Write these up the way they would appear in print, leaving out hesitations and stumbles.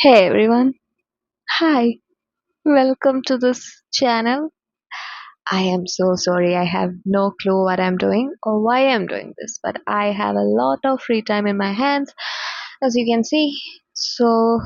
Hey everyone. Hi. Welcome to this channel. I am so sorry. I have no clue what I'm doing or why I'm doing this, but I have a lot of free time in my hands, as you can see. So,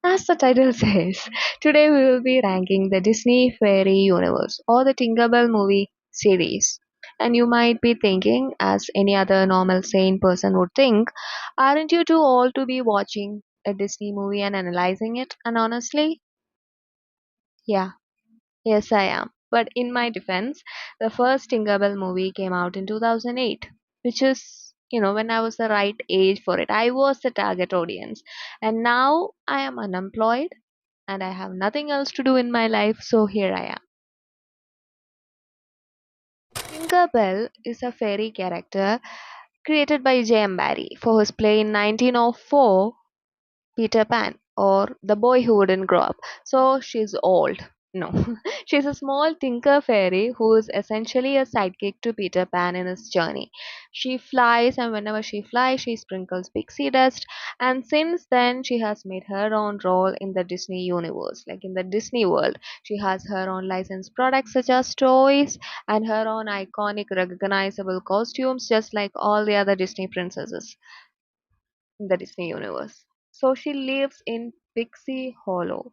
as the title says, today we will be ranking the Disney Fairy Universe or the Tinkerbell movie series. And you might be thinking, as any other normal sane person would think, aren't you too old to be watching a Disney movie and analyzing it? And honestly, yeah, yes, I am. But in my defense, the first Tinkerbell movie came out in 2008, which is, when I was the right age for it. I was the target audience. And now I am unemployed and I have nothing else to do in my life, so here I am. Tinkerbell is a fairy character created by J.M. Barrie for his play in 1904 Peter Pan or the boy who wouldn't grow up. So she's old. No, she's a small tinker fairy who is essentially a sidekick to Peter Pan in his journey. She flies, and whenever she flies, she sprinkles pixie dust. And since then, she has made her own role in the Disney universe, like in the Disney world. She has her own licensed products such as toys and her own iconic, recognizable costumes, just like all the other Disney princesses in the Disney universe. So she lives in Pixie Hollow,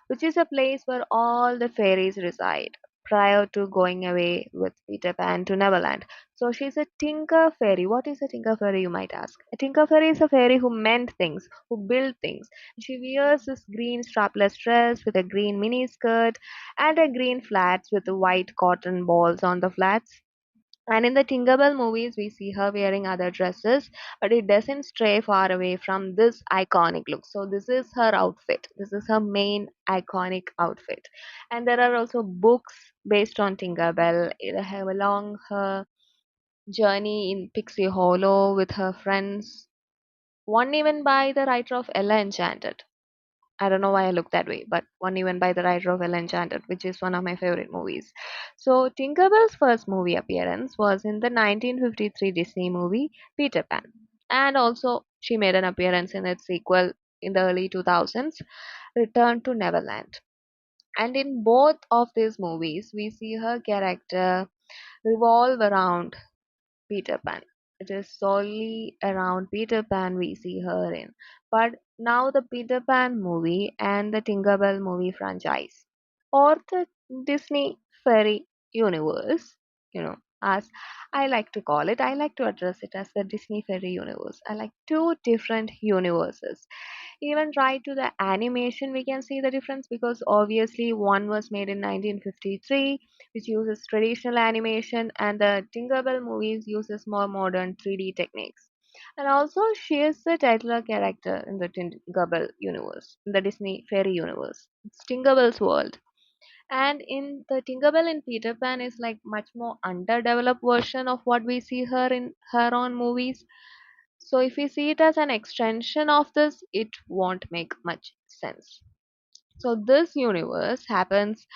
which is a place where all the fairies reside prior to going away with Peter Pan to Neverland. So she's a tinker fairy. What is a tinker fairy, you might ask? A tinker fairy is a fairy who mend things, who build things. She wears this green strapless dress with a green mini skirt and a green flats with white cotton balls on the flats. And in the Tinkerbell movies, we see her wearing other dresses, but it doesn't stray far away from this iconic look. So, this is her outfit. This is her main iconic outfit. And there are also books based on Tinkerbell have along her journey in Pixie Hollow with her friends. One even by the writer of Ella Enchanted. I don't know why I look that way, but one even by the writer of Ella Enchanted, which is one of my favorite movies. So Tinkerbell's first movie appearance was in the 1953 Disney movie Peter Pan, and also she made an appearance in its sequel in the early 2000s, Return to Neverland. And in both of these movies, we see her character revolve around Peter Pan. It is solely around Peter Pan we see her in. But now the Peter Pan movie and the Tinkerbell movie franchise, or the Disney fairy universe, as I like to call it, I like to address it as the Disney fairy universe. I like two different universes. Even right to the animation, we can see the difference because obviously one was made in 1953, which uses traditional animation, and the Tinkerbell movies uses more modern 3D techniques. And also, she is the titular character in the Tinkerbell universe, in the Disney fairy universe. It's Tinkerbell's world. And in the Tinkerbell in Peter Pan is like much more underdeveloped version of what we see her in her own movies. So if we see it as an extension of this, it won't make much sense. So this universe happens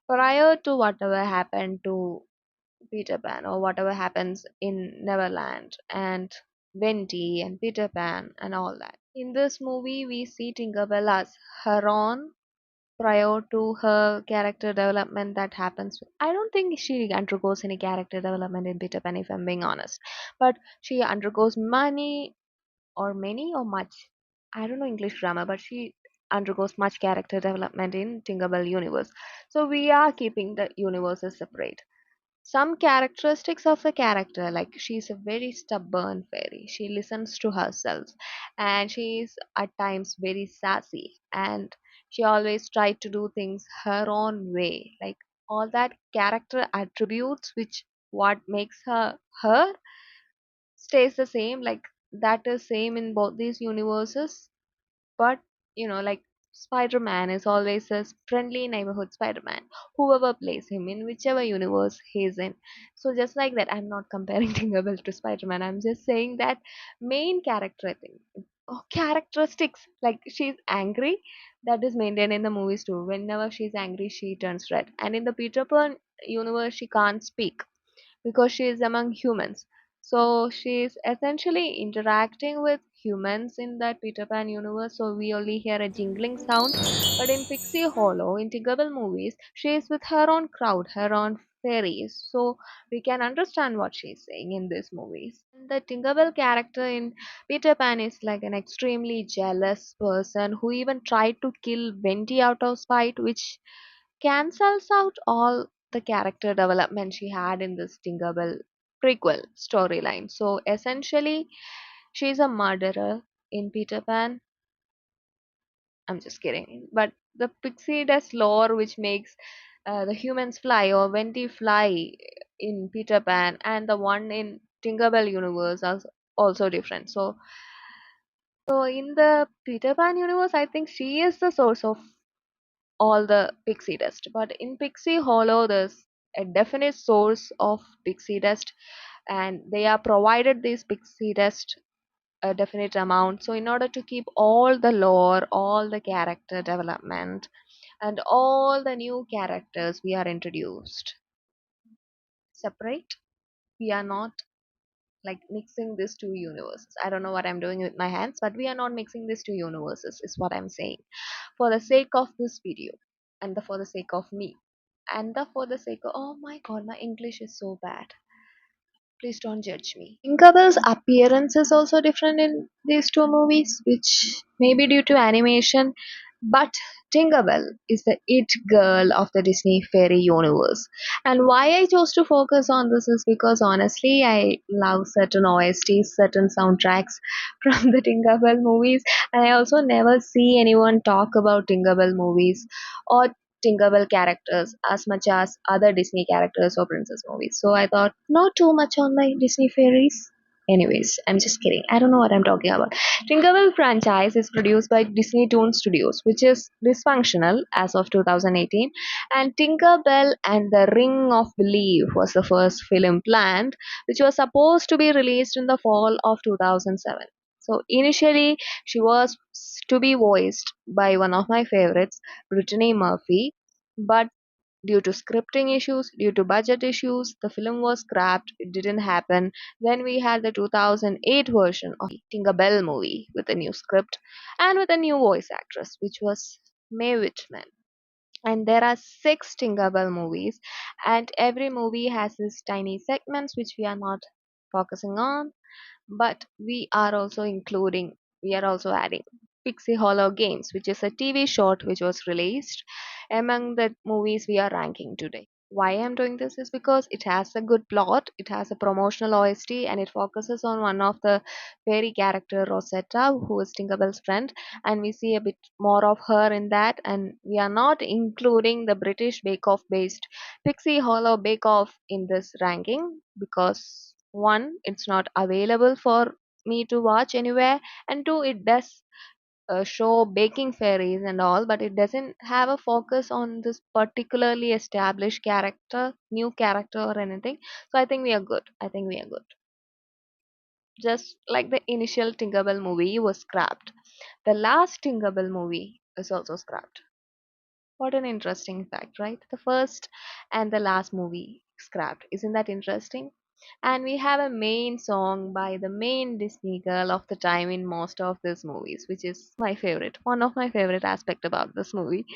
prior to whatever happened to Peter Pan or whatever happens in Neverland and Venti and Peter Pan and all that. In this movie, we see Tinkerbell as her own prior to her character development that happens. I don't think she undergoes any character development in Peter Pan, if I'm being honest. But she undergoes many or much. I don't know English grammar, but she undergoes much character development in Tinkerbell universe. So we are keeping the universes separate. Some characteristics of the character, like she's a very stubborn fairy. She listens to herself, and she's at times very sassy, and she always tried to do things her own way. Like all that character attributes, which what makes her her stays the same. Like that is same in both these universes. But like Spider-Man is always a friendly neighborhood Spider-Man, whoever plays him in whichever universe he's in. So just like that, I'm not comparing Tinkerbell to Spider-Man. I'm just saying that main character, I think. Oh, characteristics like she's angry, that is maintained in the movies too. Whenever she's angry, she turns red. And in the Peter Pan universe, she can't speak because she is among humans. So she's essentially interacting with humans in that Peter Pan universe, so we only hear a jingling sound. But in Pixie Hollow, in Tinkerbell movies, she is with her own crowd, her own fairies, so we can understand what she's saying in these movies. The Tinkerbell character in Peter Pan is like an extremely jealous person who even tried to kill Wendy out of spite, which cancels out all the character development she had in this Tinkerbell prequel storyline. So essentially, she's a murderer in Peter Pan. I'm just kidding. But the pixie dust lore, which makes the humans fly or Wendy fly in Peter Pan, and the one in Tinkerbell universe are also different. So in the Peter Pan universe, I think she is the source of all the pixie dust. But in Pixie Hollow, there's a definite source of pixie dust, and they are provided this pixie dust a definite amount. So, in order to keep all the lore, all the character development, and all the new characters we are introduced separate, we are not like mixing these two universes. I don't know what I'm doing with my hands, but we are not mixing these two universes, is what I'm saying. For the sake of this video, and for the sake of me, and for the sake of, oh my god, my English is so bad. Please don't judge me. Tinkerbell's appearance is also different in these two movies, which may be due to animation, but Tinkerbell is the it girl of the Disney fairy universe. And why I chose to focus on this is because honestly, I love certain OSTs, certain soundtracks from the Tinkerbell movies, and I also never see anyone talk about Tinkerbell movies or Tinkerbell characters as much as other Disney characters or princess movies. So I thought, not too much on my Disney fairies. Anyways, I'm just kidding. I don't know what I'm talking about. Tinkerbell franchise is produced by Disney Toon Studios, which is dysfunctional as of 2018. And Tinkerbell and the Ring of Belief was the first film planned, which was supposed to be released in the fall of 2007. So initially, she was to be voiced by one of my favorites, Brittany Murphy, but due to scripting issues, due to budget issues, the film was scrapped. It didn't happen. Then we had the 2008 version of Tinkerbell movie with a new script and with a new voice actress, which was Mae Whitman. And there are six Tinkerbell movies, and every movie has these tiny segments which we are not focusing on, but we are also adding Pixie Hollow Games, which is a TV short which was released among the movies we are ranking today. Why I'm doing this is because it has a good plot, it has a promotional OST, and it focuses on one of the fairy character Rosetta, who is Tinkerbell's friend, and we see a bit more of her in that. And we are not including the British Bake Off based Pixie Hollow Bake Off in this ranking because one, it's not available for me to watch anywhere, and two, it does show baking fairies and all, but it doesn't have a focus on this particularly established character, new character, or anything. So I think we are good. I think we are good. Just like the initial Tinkerbell movie was scrapped, the last Tinkerbell movie is also scrapped. What an interesting fact, right? The first and the last movie scrapped. Isn't that interesting? And we have a main song by the main Disney girl of the time in most of these movies, which is my favorite. One of my favorite aspect about this movie.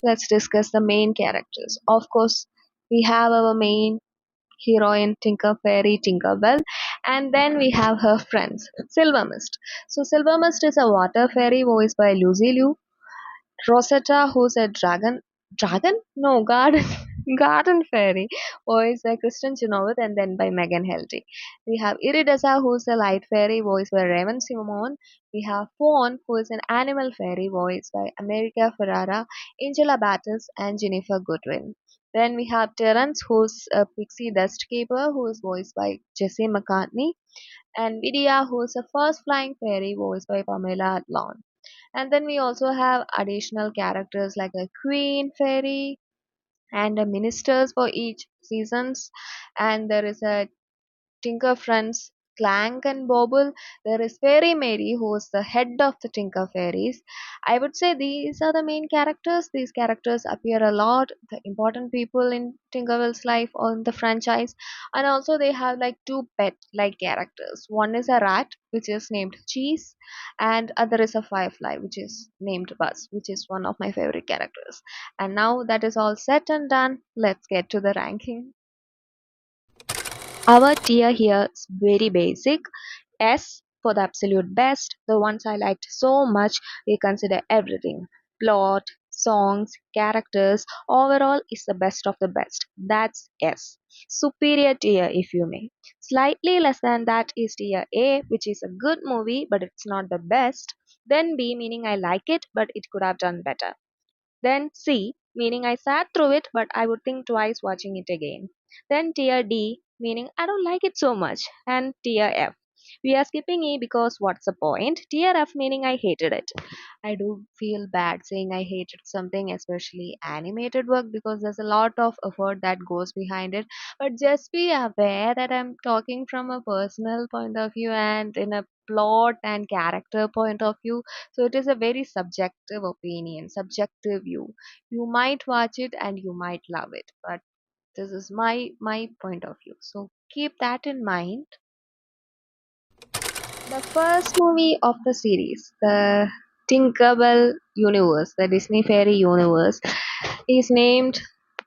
Let's discuss the main characters. Of course, we have our main heroine Tinker Fairy Tinkerbell, and then we have her friends Silver Mist. So Silver Mist is a water fairy voiced by Lucy Liu. Rosetta, who's a dragon? No, garden, garden fairy, voiced by Kristen Chenoweth, and then by Megan Helty. We have Iridessa, who's a light fairy, voiced by Raven Simone. We have Fawn, who is an animal fairy, voiced by America Ferrara, Angela Battis, and Jennifer Goodwin. Then we have Terence, who's a pixie dust keeper, who is voiced by Jesse McCartney, and Vidya, who is a first flying fairy, voiced by Pamela Adlon. And then we also have additional characters like a queen fairy and a ministers for each seasons. And there is a Tinker Friends Clank and Bobble, there is Fairy Mary, who is the head of the Tinker Fairies. I would say these are the main characters. These characters appear a lot, the important people in Tinkerbell's life or in the franchise. And also, they have like two pet like characters. One is a rat, which is named Cheese, and other is a firefly, which is named Buzz, which is one of my favorite characters. And now that is all set and done, let's get to the ranking. Our tier here is very basic. S for the absolute best, the ones I liked so much, we consider everything. Plot, songs, characters, overall is the best of the best. That's S. Superior tier, if you may. Slightly less than that is tier A, which is a good movie, but it's not the best. Then B, meaning I like it, but it could have done better. Then C, meaning I sat through it, but I would think twice watching it again. Then tier D, meaning I don't like it so much. And tier F. We are skipping E because what's the point? Tier F meaning I hated it. I do feel bad saying I hated something, especially animated work, because there's a lot of effort that goes behind it. But just be aware that I'm talking from a personal point of view and in a plot and character point of view, so it is a very subjective opinion, subjective view. You might watch it and you might love it, but this is my point of view. So keep that in mind. The first movie of the series, the Tinkerbell universe, the Disney Fairy universe, is named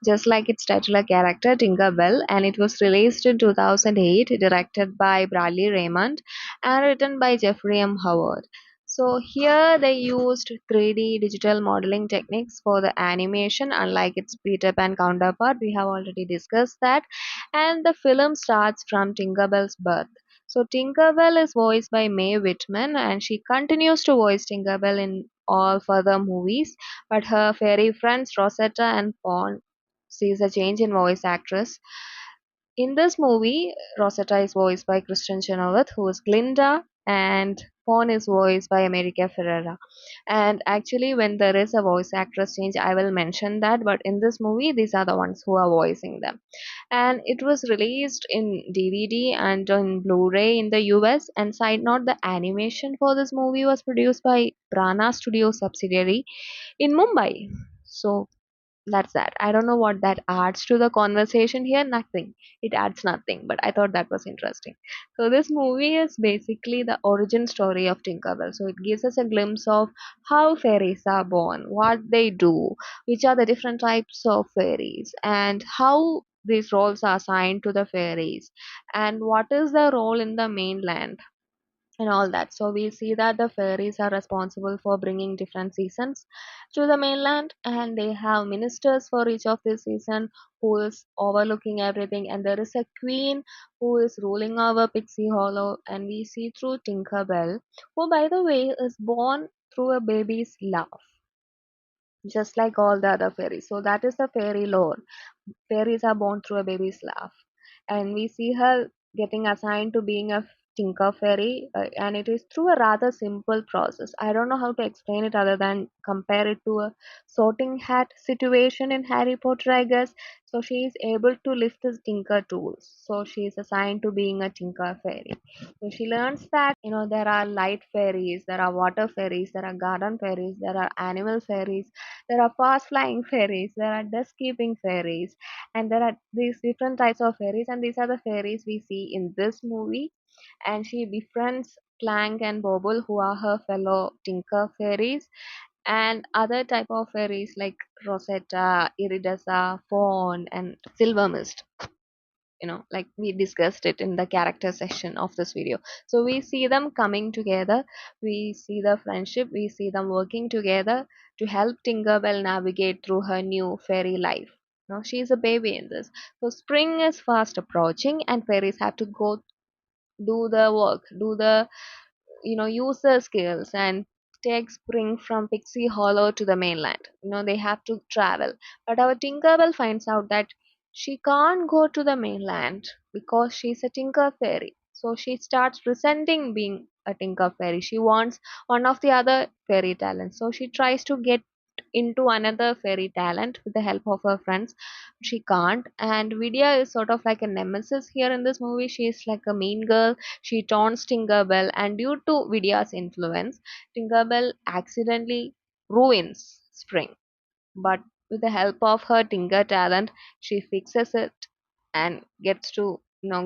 just like its titular character, Tinkerbell, and it was released in 2008, directed by Bradley Raymond, and written by Jeffrey M. Howard. So here they used 3D digital modeling techniques for the animation, unlike its Peter Pan counterpart. We have already discussed that, and the film starts from Tinkerbell's birth. So Tinkerbell is voiced by Mae Whitman, and she continues to voice Tinkerbell in all further movies. But her fairy friends Rosetta and Fawn sees a change in voice actress. In this movie, Rosetta is voiced by Kristen Chenoweth, who is Glinda, and Fawn is voiced by America Ferrera. And actually, when there is a voice actress change, I will mention that. But in this movie, these are the ones who are voicing them, and it was released in DVD and on Blu-ray in the US. And side note, the animation for this movie was produced by Prana Studio subsidiary in Mumbai. So that's that. I don't know what that adds to the conversation here. Nothing. It adds nothing. But I thought that was interesting. So this movie is basically the origin story of Tinkerbell. So it gives us a glimpse of how fairies are born, what they do, which are the different types of fairies, and how these roles are assigned to the fairies, and what is the role in the mainland and all that. So we see that the fairies are responsible for bringing different seasons to the mainland, and they have ministers for each of the season who is overlooking everything. And there is a queen who is ruling over Pixie Hollow, and we see through Tinkerbell, who by the way is born through a baby's laugh, just like all the other fairies. So that is the fairy lore. Fairies are born through a baby's laugh. And we see her getting assigned to being a tinker fairy, and it is through a rather simple process. I don't know how to explain it other than compare it to a sorting hat situation in Harry Potter, I guess. So she is able to lift his tinker tools. So she is assigned to being a tinker fairy. So she learns that, there are light fairies, there are water fairies, there are garden fairies, there are animal fairies, there are fast flying fairies, there are desk keeping fairies, and there are these different types of fairies, and these are the fairies we see in this movie. And she befriends Clank and Bobble, who are her fellow tinker fairies, and other type of fairies like Rosetta, Iridessa, Fawn, and Silver Mist. Like we discussed it in the character section of this video. So we see them coming together, we see the friendship, we see them working together to help Tinkerbell navigate through her new fairy life. She's a baby in this. So spring is fast approaching, and fairies have to go do the work, do the use their skills and take spring from Pixie Hollow to the mainland. They have to travel. But our Tinkerbell finds out that she can't go to the mainland because she's a Tinker Fairy. So she starts resenting being a Tinker Fairy. She wants one of the other fairy talents. So she tries to get into another fairy talent with the help of her friends. She can't, and Vidya is sort of like a nemesis here in this movie. She is like a mean girl. She taunts Tinkerbell, and due to Vidya's influence, Tinkerbell accidentally ruins Spring. But with the help of her Tinker talent, she fixes it and gets to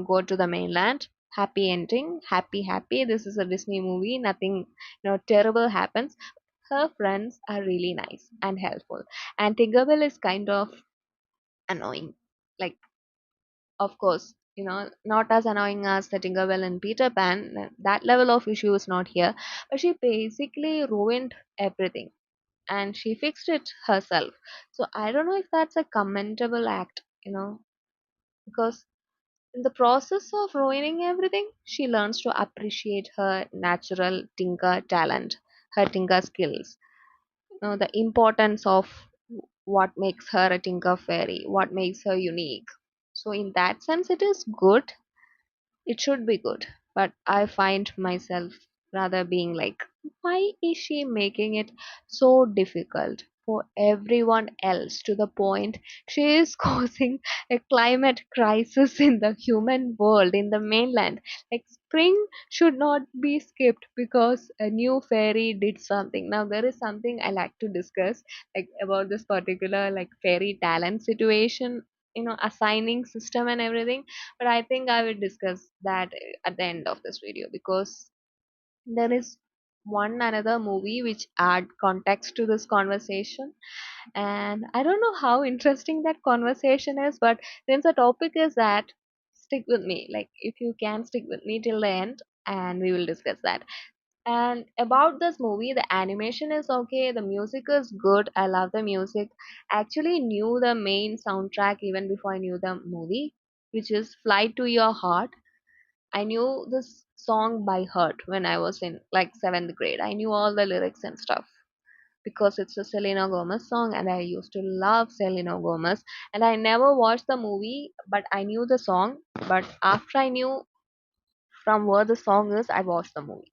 go to the mainland. Happy ending, happy happy. This is a Disney movie. Nothing terrible happens. Her friends are really nice and helpful, and Tinkerbell is kind of annoying. Like, of course, not as annoying as the Tinkerbell and Peter Pan. That level of issue is not here, but she basically ruined everything and she fixed it herself. So I don't know if that's a commendable act, because in the process of ruining everything, she learns to appreciate her natural tinker talent, her tinker skills, the importance of what makes her a tinker fairy, what makes her unique. So in that sense, it is good, it should be good, but I find myself rather being like, why is she making it so difficult for everyone else to the point she is causing a climate crisis in the human world, in the mainland? Like, spring should not be skipped because a new fairy did something. Now, there is something I like to discuss, like about this particular like fairy talent situation, assigning system and everything, but I think I will discuss that at the end of this video, because there is one another movie which add context to this conversation, and I don't know how interesting that conversation is, but since the topic is that, stick with me. Like, if you can stick with me till the end, and we will discuss that. And about this movie, the animation is okay, the music is good. I love the music. Actually knew the main soundtrack even before I knew the movie, which is Fly to Your Heart. I knew this song by heart when I was in like seventh grade. I knew all the lyrics and stuff because it's a Selena Gomez song and I used to love Selena Gomez. And I never watched the movie, but I knew the song. But after I knew from where the song is, I watched the movie.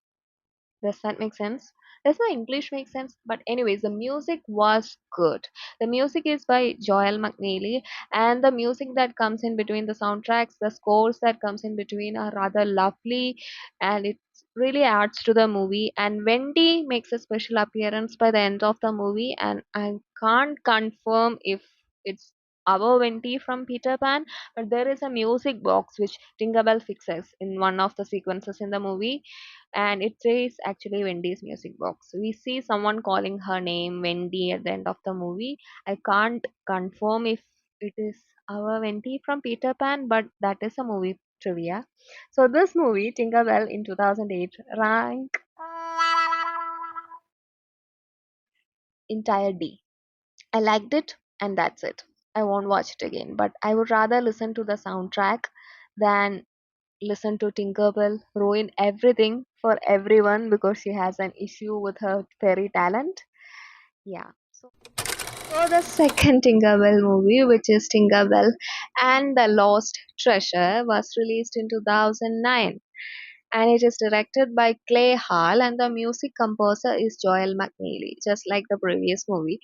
Does that make sense? Does my English make sense? But anyways, the music was good. The music is by Joel McNeely, and the music that comes in between the soundtracks, the scores that comes in between are rather lovely, and it really adds to the movie. And Wendy makes a special appearance by the end of the movie, and I can't confirm if it's our Wendy from Peter Pan, but there is a music box which Tinkerbell fixes in one of the sequences in the movie, and it says actually Wendy's music box. We see someone calling her name Wendy at the end of the movie. I can't confirm if it is our Wendy from Peter Pan, but that is a movie trivia. So this movie, Tinkerbell in 2008, rank entire D. I liked it and that's it. I won't watch it again, but I would rather listen to the soundtrack than listen to Tinkerbell ruin everything for everyone because she has an issue with her fairy talent. Yeah. So the second Tinkerbell movie, which is Tinkerbell and the Lost Treasure, was released in 2009, and it is directed by Clay Hall and the music composer is Joel McNeely, just like the previous movie.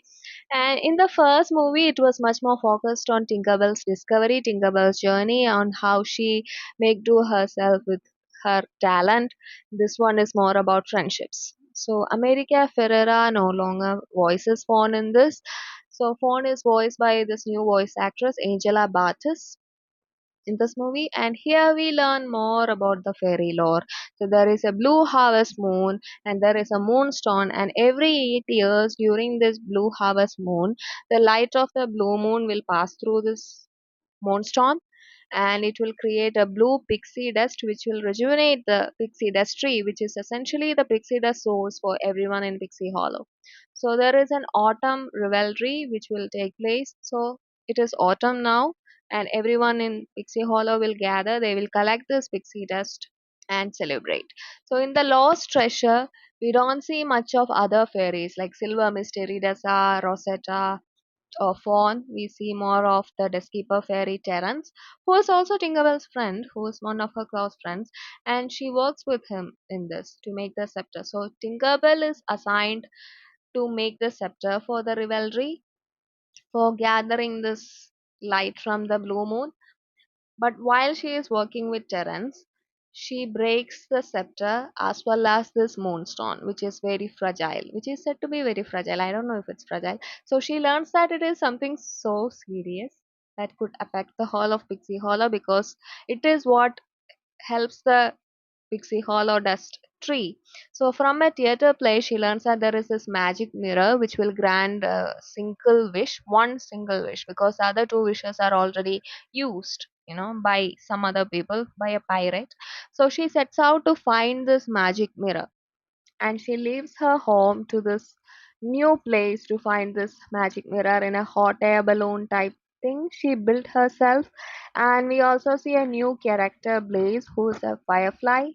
And in the first movie, it was much more focused on Tinkerbell's discovery, Tinkerbell's journey, on how she make do herself with her talent. This one is more about friendships. So America Ferrera no longer voices Fawn in this. So Fawn is voiced by this new voice actress Angela Bartis in this movie, and here we learn more about the fairy lore. So there is a blue harvest moon and there is a moonstone, and every 8 years during this blue harvest moon, the light of the blue moon will pass through this moonstone, and it will create a blue pixie dust which will rejuvenate the pixie dust tree, which is essentially the pixie dust source for everyone in Pixie Hollow. So there is an autumn revelry which will take place. So it is autumn now, and everyone in Pixie Hollow will gather. They will collect this pixie dust and celebrate. So in the Lost Treasure, we don't see much of other fairies like Silver Mystery Dessa, Rosetta, Fawn. We see more of the Deskkeeper fairy Terence, who is also Tinkerbell's friend, who is one of her close friends, and she works with him in this to make the scepter. So Tinkerbell is assigned to make the scepter for the rivalry, for gathering this light from the blue moon. But while she is working with Terence, she breaks the scepter as well as this moonstone, which is very fragile, which is said to be very fragile. I don't know if it's fragile. So she learns that it is something so serious that could affect the whole of Pixie Hollow, because it is what helps the Pixie Hollow dust tree. So from a theater play, she learns that there is this magic mirror which will grant a single wish, one single wish, because the other two wishes are already used, by some other people, by a pirate. So she sets out to find this magic mirror, and she leaves her home to this new place to find this magic mirror in a hot air balloon type thing she built herself. And we also see a new character, Blaze, who is a firefly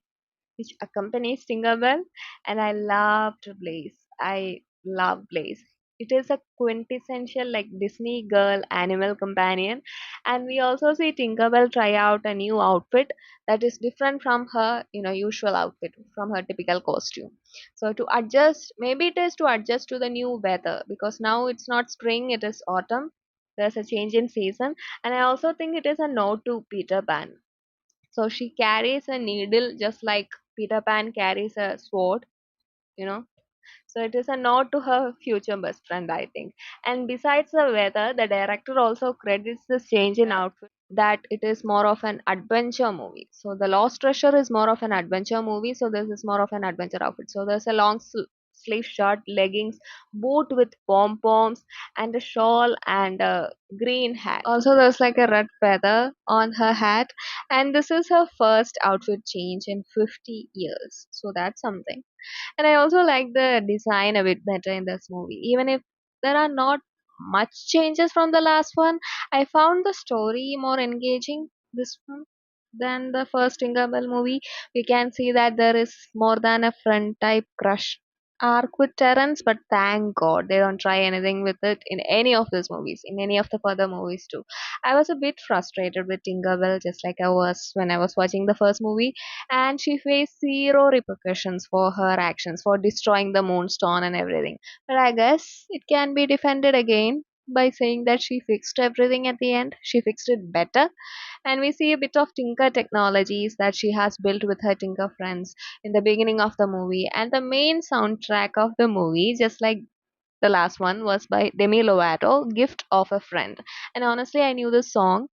which accompanies Tinkerbell, and I loved Blaze. I love Blaze. It is a quintessential like Disney girl animal companion, and we also see Tinkerbell try out a new outfit that is different from her, usual outfit, from her typical costume. So to adjust, maybe it is to adjust to the new weather, because now it's not spring, it is autumn. There's a change in season, and I also think it is a nod to Peter Pan. So she carries a needle just like Peter Pan carries a sword, you know. So it is a nod to her future best friend, I think. And besides the weather, the director also credits this change in outfit that it is more of an adventure movie. So the Lost Treasure is more of an adventure movie. So this is more of an adventure outfit. So there's a long sleeve shirt, leggings, boot with pom poms, and a shawl and a green hat. Also, there's like a red feather on her hat, and this is her first outfit change in 50 years. So that's something. And I also like the design a bit better in this movie. Even if there are not much changes from the last one, I found the story more engaging this one than the first Tinkerbell movie. We can see that there is more than a friend type crush arc with Terence, but thank God they don't try anything with it in any of these movies, in any of the further movies too. I was a bit frustrated with Tinkerbell, just like I was when I was watching the first movie, and she faced zero repercussions for her actions, for destroying the moonstone and everything. But I guess it can be defended again by saying that she fixed everything at the end. She fixed it better, and we see a bit of Tinker technologies that she has built with her Tinker friends in the beginning of the movie. And the main soundtrack of the movie, just like the last one, was by Demi Lovato, Gift of a Friend. And honestly, I knew the song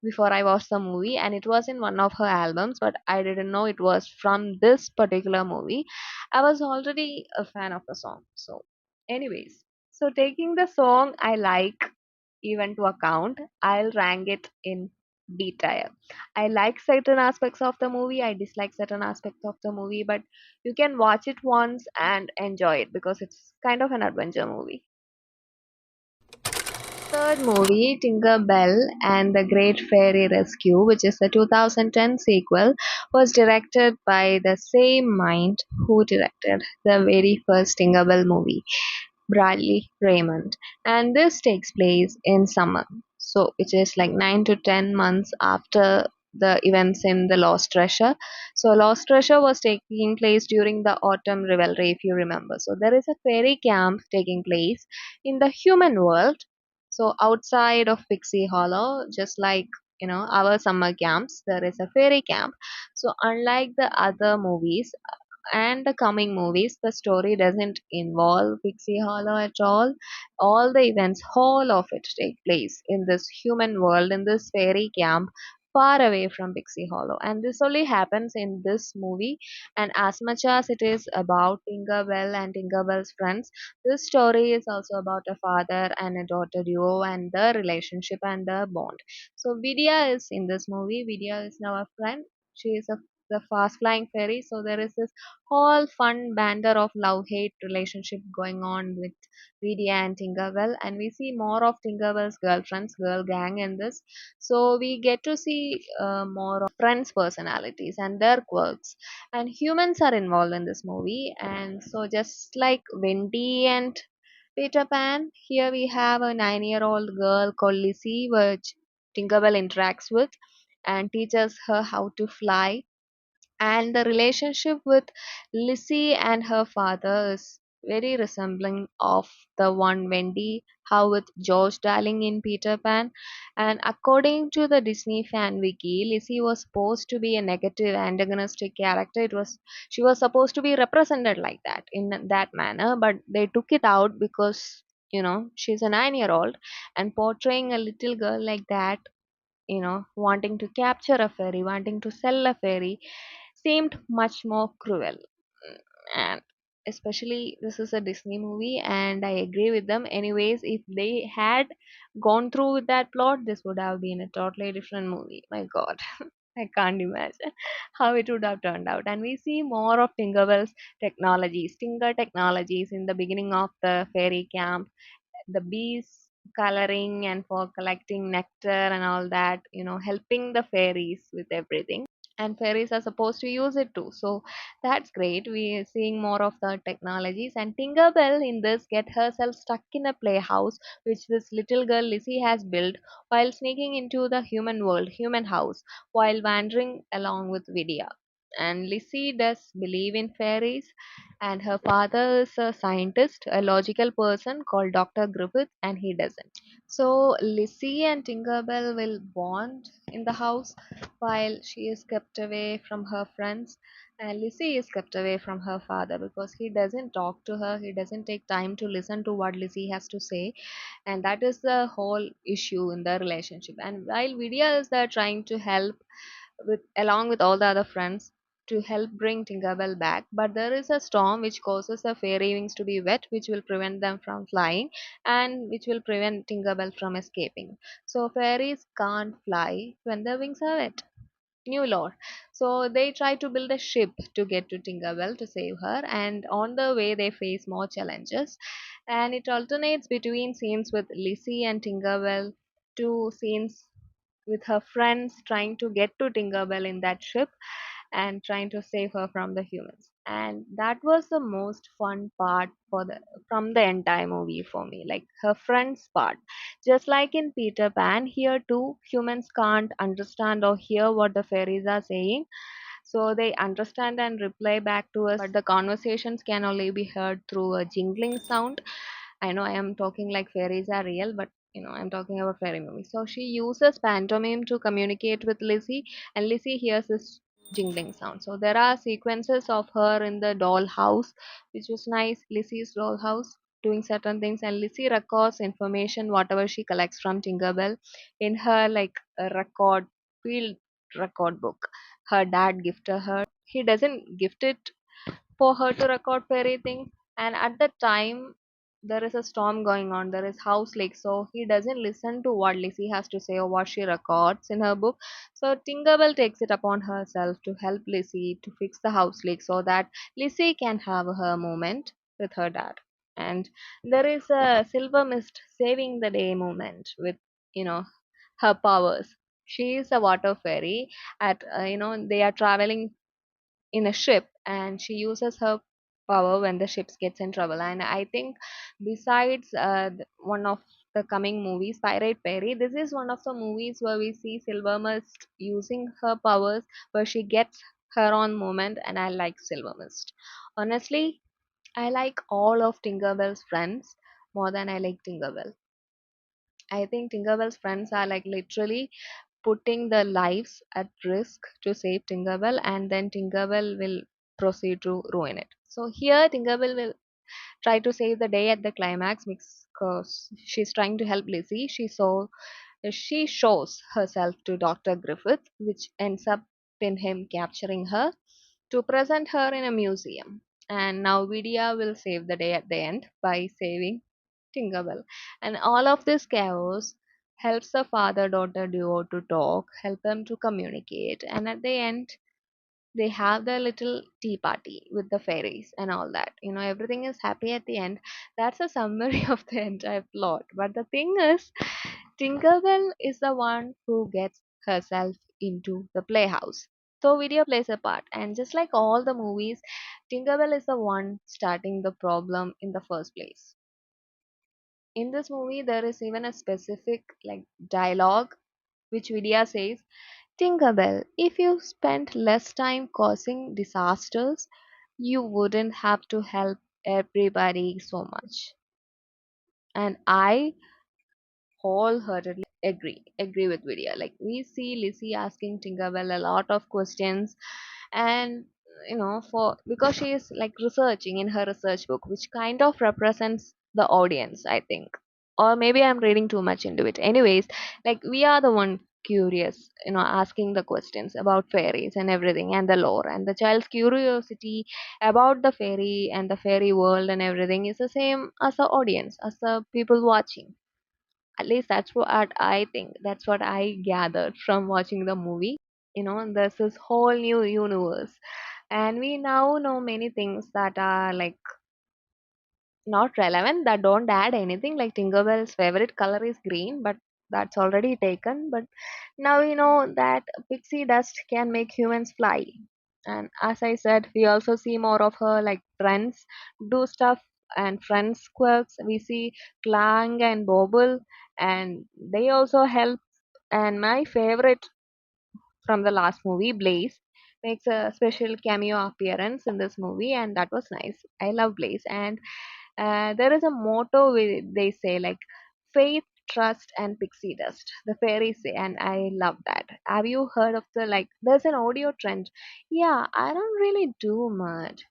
before I watched the movie, and it was in one of her albums, but I didn't know it was from this particular movie. I was already a fan of the song. So, anyways, so taking the song I like even to account, I'll rank it in B tier. I like certain aspects of the movie, I dislike certain aspects of the movie, but you can watch it once and enjoy it because it's kind of an adventure movie. Third movie, Tinker Bell and the Great Fairy Rescue, which is the 2010 sequel, was directed by the same mind who directed the very first Tinker Bell movie, Bradley Raymond. And this takes place in summer, so which is like 9 to 10 months after the events in the Lost Treasure. So Lost Treasure was taking place during the autumn revelry, if you remember. So there is a fairy camp taking place in the human world, so outside of Pixie Hollow, just like our summer camps, there is a fairy camp. So unlike the other movies and the coming movies, the story doesn't involve Pixie Hollow at all. All the events, whole of it take place in this human world, in this fairy camp, far away from Pixie Hollow. And this only happens in this movie. And as much as it is about Tinkerbell and Tinkerbell's friends, this story is also about a father and a daughter duo and the relationship and the bond. So Vidya is in this movie. Vidya is now a friend. She is the fast flying fairy. So there is this whole fun banter of love hate relationship going on with Vidya and Tinkerbell, and we see more of Tinkerbell's girlfriends, girl gang in this. So we get to see more of friends' personalities and their quirks, and humans are involved in this movie. And so just like Wendy and Peter Pan, here we have a 9-year-old girl called Lizzie, which Tinkerbell interacts with and teaches her how to fly. And the relationship with Lizzie and her father is very resembling of the one Wendy how with George Darling in Peter Pan. And according to the Disney fan wiki, Lizzie was supposed to be a negative antagonistic character. It was she was supposed to be represented like that in that manner, but they took it out because she's a 9-year old, and portraying a little girl like that, wanting to capture a fairy, wanting to sell a fairy, seemed much more cruel. And especially this is a Disney movie, and I agree with them. Anyways, if they had gone through with that plot, this would have been a totally different movie. My God. I can't imagine how it would have turned out. And we see more of Tinkerbell's technologies, Tinker technologies in the beginning of the fairy camp, the bees coloring and for collecting nectar and all that, helping the fairies with everything. And fairies are supposed to use it too. So that's great. We are seeing more of the technologies. And Tinkerbell in this get herself stuck in a playhouse which this little girl Lizzie has built while sneaking into the human world, human house, while wandering along with Vidya. And Lizzie does believe in fairies, and her father is a scientist, a logical person called Dr. Griffith, and he doesn't. So Lizzie and Tinkerbell will bond in the house while she is kept away from her friends, and Lizzie is kept away from her father because he doesn't talk to her, he doesn't take time to listen to what Lizzie has to say, and that is the whole issue in the relationship. And while Vidya is there trying to help with along with all the other friends to help bring Tinkerbell back, but there is a storm which causes the fairy wings to be wet, which will prevent them from flying and which will prevent Tinkerbell from escaping. So fairies can't fly when their wings are wet. New lore. So they try to build a ship to get to Tinkerbell to save her, and on the way they face more challenges. And it alternates between scenes with Lizzie and Tinkerbell to scenes with her friends trying to get to Tinkerbell in that ship and trying to save her from the humans. And that was the most fun part for the from the entire movie for me, like her friends part. Just like in Peter Pan, here too humans can't understand or hear what the fairies are saying, so they understand and reply back to us, but the conversations can only be heard through a jingling sound. I know I am talking like fairies are real, but I'm talking about fairy movies. So she uses pantomime to communicate with Lizzie, and Lizzie hears this jingling sound. So there are sequences of her in the doll house, which was nice. Lizzie's doll house doing certain things, and Lizzie records information, whatever she collects from Tinkerbell, in her like a record field record book. Her dad gifted her. He doesn't gift it for her to record fairy things. And at the time, there is a storm going on. There is house leak, so he doesn't listen to what Lizzie has to say or what she records in her book. So Tinkerbell takes it upon herself to help Lizzie to fix the house leak so that Lizzie can have her moment with her dad. And there is a silver mist saving the day moment with you know her powers. She is a water fairy. At they are traveling in a ship, and she uses her power when the ships gets in trouble. And I think besides one of the coming movies, Pirate Fairy, this is one of the movies where we see Silver Mist using her powers, where she gets her own moment. And I like Silver Mist. Honestly, I like all of Tinkerbell's friends more than I like Tinkerbell. I think Tinkerbell's friends are like literally putting their lives at risk to save Tinkerbell, and then Tinkerbell will proceed to ruin it. So here, Tinkerbell will try to save the day at the climax because she's trying to help Lizzie. She shows herself to Dr. Griffith, which ends up in him capturing her to present her in a museum. And now Vidya will save the day at the end by saving Tinkerbell. And all of this chaos helps the father daughter duo to talk, help them to communicate, and at the end, they have their little tea party with the fairies and all that. Everything is happy at the end. That's a summary of the entire plot. But the thing is, Tinkerbell is the one who gets herself into the playhouse. So video plays a part, and just like all the movies, Tinkerbell is the one starting the problem in the first place. In this movie, there is even a specific like dialogue which Vidya says, Tinkerbell, if you spent less time causing disasters, you wouldn't have to help everybody so much. And I wholeheartedly agree with Vidya. Like we see Lizzie asking Tinkerbell a lot of questions, and for because she is like researching in her research book, which kind of represents the audience, I think. Or maybe I'm reading too much into it. Anyways, like we are the one curious, asking the questions about fairies and everything and the lore, and the child's curiosity about the fairy and the fairy world and everything is the same as the audience, as the people watching. At least that's what I think. That's what I gathered from watching the movie. There's this whole new universe, and we now know many things that are like not relevant, that don't add anything. Like Tinkerbell's favorite color is green, but that's already taken. But now we know that pixie dust can make humans fly. And as I said, we also see more of her like friends do stuff and friends quirks. We see Clang and Bobble, and they also help. And my favorite from the last movie, Blaze, makes a special cameo appearance in this movie, and that was nice. I love Blaze. And there is a motto they say like faith, trust, and pixie dust. The fairies say, and I love that. Have you heard of the like? There's an audio trend. Yeah, I don't really do much.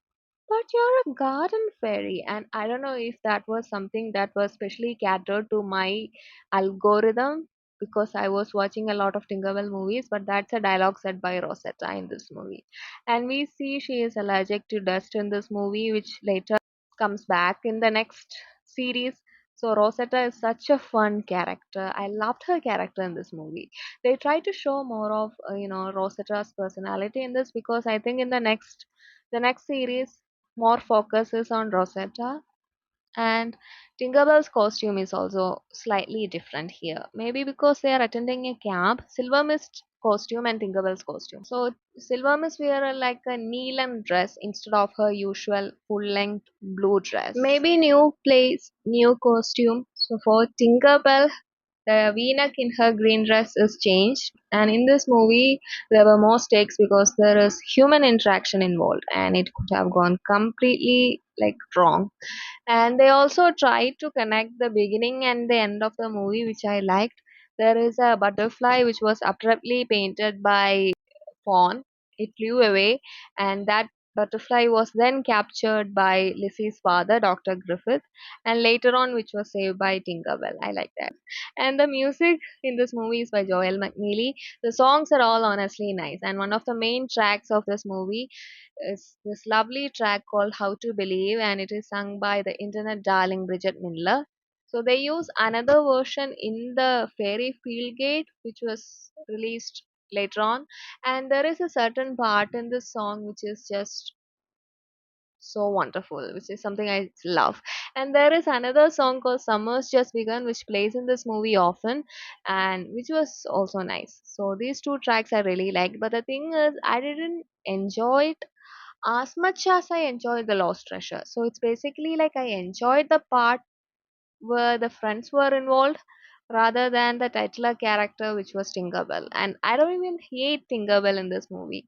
But you're a garden fairy, and I don't know if that was something that was specially catered to my algorithm because I was watching a lot of Tinkerbell movies, but that's a dialogue said by Rosetta in this movie. And we see she is allergic to dust in this movie, which later comes back in the next series. So Rosetta is such a fun character. I loved her character in this movie. They try to show more of Rosetta's personality in this because I think in the next series more focus is on Rosetta, and Tinkerbell's costume is also slightly different here. Maybe because they are attending a camp. Silver Mist costume and Tinkerbell's costume. So Silver Mist wear like a neon dress instead of her usual full-length blue dress. Maybe new place, new costume. So for Tinkerbell, the V-neck in her green dress is changed, and in this movie there were more stakes because there is human interaction involved, and it could have gone completely like wrong. And they also tried to connect the beginning and the end of the movie, which I liked. There is a butterfly which was abruptly painted by fawn. It flew away, and that butterfly was then captured by Lizzie's father, Dr. Griffith, and later on, which was saved by Tinkerbell. I like that. And the music in this movie is by Joel McNeely. The songs are all honestly nice, and one of the main tracks of this movie is this lovely track called How to Believe, and it is sung by the internet darling Bridget Miller. So they use another version in the Fairy Fieldgate, which was released later on, and there is a certain part in this song which is just so wonderful, which is something I love. And there is another song called Summer's Just Begun, which plays in this movie often, and which was also nice. So these two tracks I really liked, but the thing is, I didn't enjoy it as much as I enjoyed The Lost Treasure. So it's basically like I enjoyed the part where the friends were involved rather than the titular character, which was Tinkerbell. And I don't even hate Tinkerbell in this movie.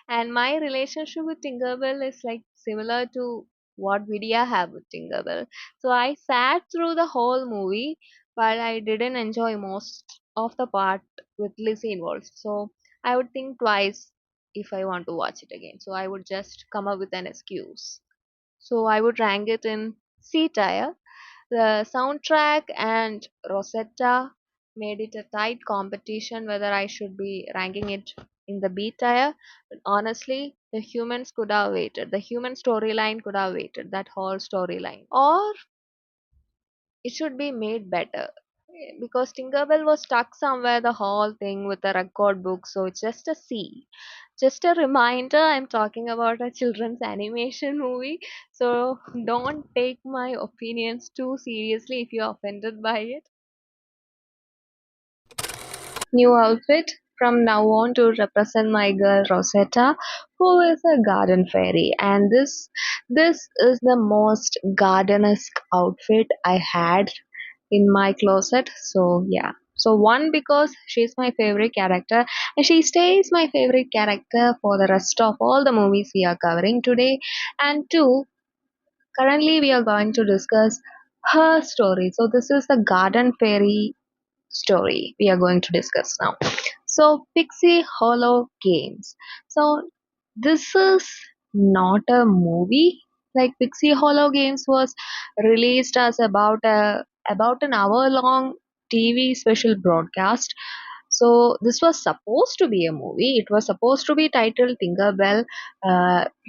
And my relationship with Tinkerbell is like similar to what Vidya have with Tinkerbell. So I sat through the whole movie, but I didn't enjoy most of the part with Lizzie involved. So I would think twice if I want to watch it again. So I would just come up with an excuse. So I would rank it in C tier. The soundtrack and Rosetta made it a tight competition whether I should be ranking it in the B tier. But honestly, the humans could have waited. The human storyline could have waited, that whole storyline. Or it should be made better. Because Tinkerbell was stuck somewhere the whole thing with the record book, so it's just a C. Just a reminder, I'm talking about a children's animation movie, so don't take my opinions too seriously if you're offended by it. New outfit from now on to represent my girl Rosetta, who is a garden fairy, and this is the most gardenesque outfit I had in my closet. So yeah. So one, because she's my favorite character and she stays my favorite character for the rest of all the movies we are covering today. And two, Currently, we are going to discuss her story. So, this is the Garden Fairy story we are going to discuss now. So, Pixie Hollow Games. So, this is not a movie. Like Pixie Hollow Games was released as about an hour long TV special broadcast. So this was supposed to be a movie. It was supposed to be titled Tinkerbell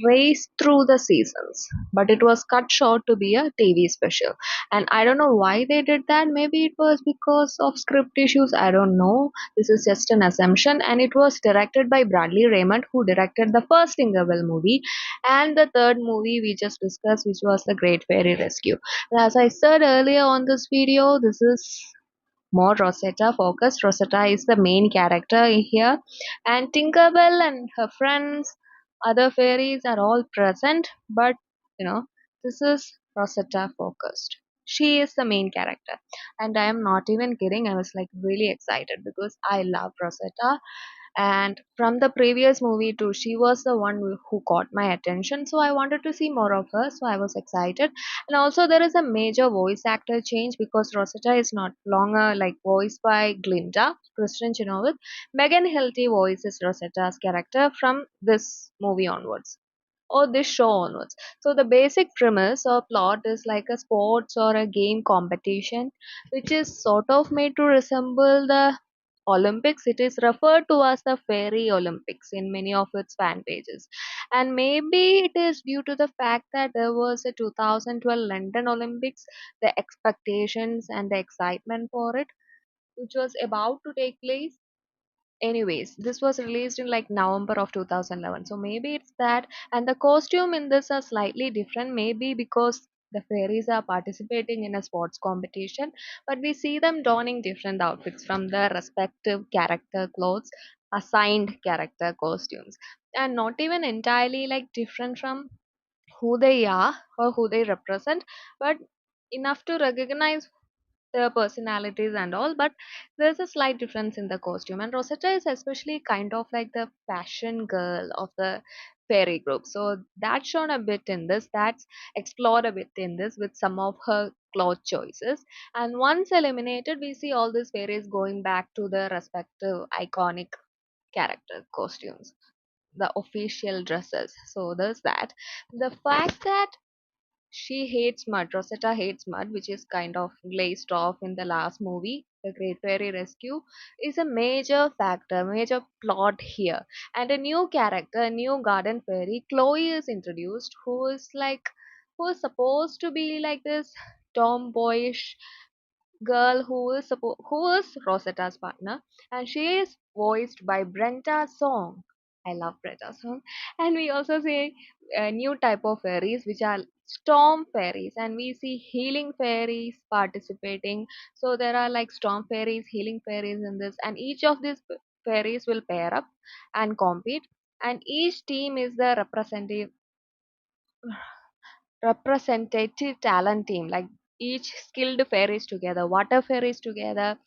Race Through the Seasons, but it was cut short to be a TV special. And I don't know why they did that. Maybe it was because of script issues. I don't know. This is just an assumption. And it was directed by Bradley Raymond, who directed the first Tinkerbell movie and the third movie we just discussed, which was The Great Fairy Rescue. And as I said earlier on this video, this is more Rosetta focused. Rosetta is the main character here, and Tinkerbell and her friends, other fairies are all present, but you know, this is Rosetta focused. She is the main character, and I am not even kidding. I was like really excited because I love Rosetta, and from the previous movie too, she was the one who caught my attention, so I wanted to see more of her, so I was excited. And also there is a major voice actor change because Rosetta is not longer like voiced by Glinda Kristen Chenoweth. Megan Hilty voices Rosetta's character from this movie onwards, or this show onwards. So the basic premise or plot is like a sports or a game competition, which is sort of made to resemble the Olympics. It is referred to as the Fairy Olympics in many of its fan pages. And maybe it is due to the fact that there was a 2012 London Olympics, the expectations and the excitement for it, which was about to take place. Anyways, this was released in like November of 2011. So maybe it's that. And the costume in this are slightly different, maybe because the fairies are participating in a sports competition, but we see them donning different outfits from their respective character clothes, assigned character costumes, and not even entirely like different from who they are or who they represent, but enough to recognize their personalities and all. But there's a slight difference in the costume, and Rosetta is especially kind of like the fashion girl of the fairy group, so that's shown a bit in this, that's explored a bit in this with some of her cloth choices. And once eliminated, we see all these fairies going back to their respective iconic character costumes, the official dresses. So there's that. The fact that she hates mud. Rosetta hates mud, which is kind of glazed off in the last movie, The Great Fairy Rescue, is a major factor, major plot here. And a new character, a new garden fairy, Chloe, is introduced, who is supposed to be like this tomboyish girl who is Rosetta's partner, and she is voiced by Brenda Song. I love Brenda Song. And we also see a new type of fairies, which are storm fairies, and we see healing fairies participating. So there are like storm fairies, healing fairies in this, and each of these fairies will pair up and compete, and each team is the representative talent team, like each skilled fairies together, water fairies together,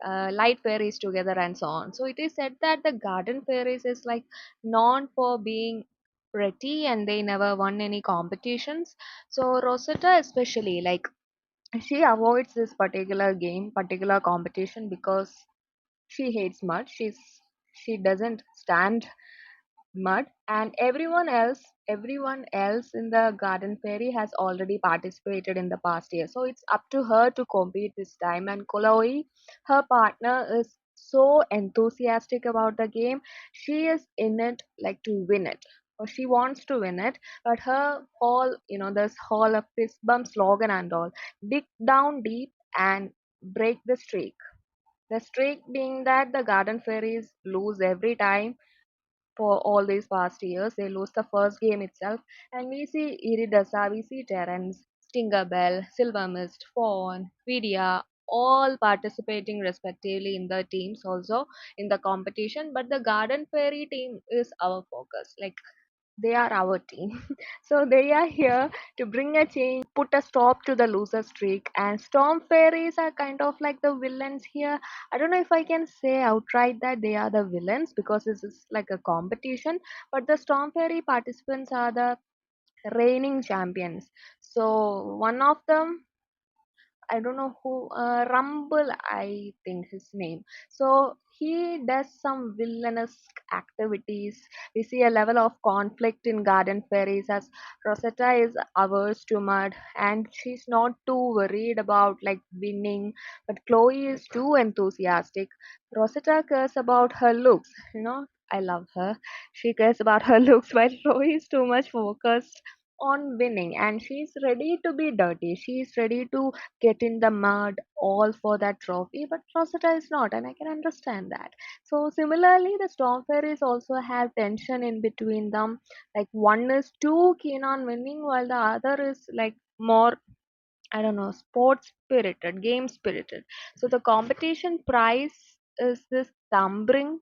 light fairies together, and so on. So it is said that the garden fairies is like known for being pretty and they never won any competitions. So Rosetta especially, like, she avoids this particular competition because she hates mud. She doesn't stand mud, and everyone else in the garden fairy has already participated in the past year, so it's up to her to compete this time. And Chloe, her partner, is so enthusiastic about the game. She is in it like to win it, or she wants to win it. But her whole, this whole of fist bump slogan and all, dig down deep and break the streak being that the garden fairies lose every time. For all these past years. They lose the first game itself, and we see Iridasa, we see Terence, Stingerbell, Silver Mist, Fawn, Vidya, all participating respectively in the teams, also in the competition. But the Garden Fairy team is our focus. Like, they are our team. So they are here to bring a change, put a stop to the loser streak. And Storm Fairies are kind of like the villains here. I don't know if I can say outright that they are the villains because this is like a competition, but the Storm Fairy participants are the reigning champions. So one of them, I don't know who, Rumble, I think his name. So he does some villainous activities. We see a level of conflict in Garden Fairies as Rosetta is averse to mud and she's not too worried about like winning, but Chloe is too enthusiastic. Rosetta cares about her looks, you know. I love her. She cares about her looks while Chloe is too much focused on winning and she's ready to be dirty. She's ready to get in the mud all for that trophy, but Rosetta is not, and I can understand that. So similarly, the Storm Fairies also have tension in between them. Like one is too keen on winning, while the other is like more, I don't know, sports spirited, game spirited. So the competition prize is this thumb ring,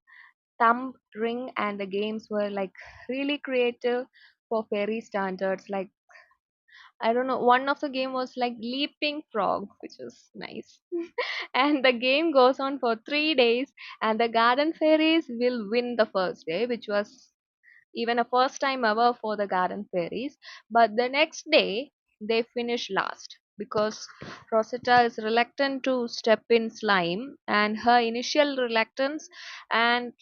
and the games were like really creative for fairy standards. Like I don't know. One of the game was like leaping frog, which was nice. And the game goes on for 3 days, and the garden fairies will win the first day, which was even a first time ever for the garden fairies. But the next day, they finish last because Rosetta is reluctant to step in slime, and her initial reluctance and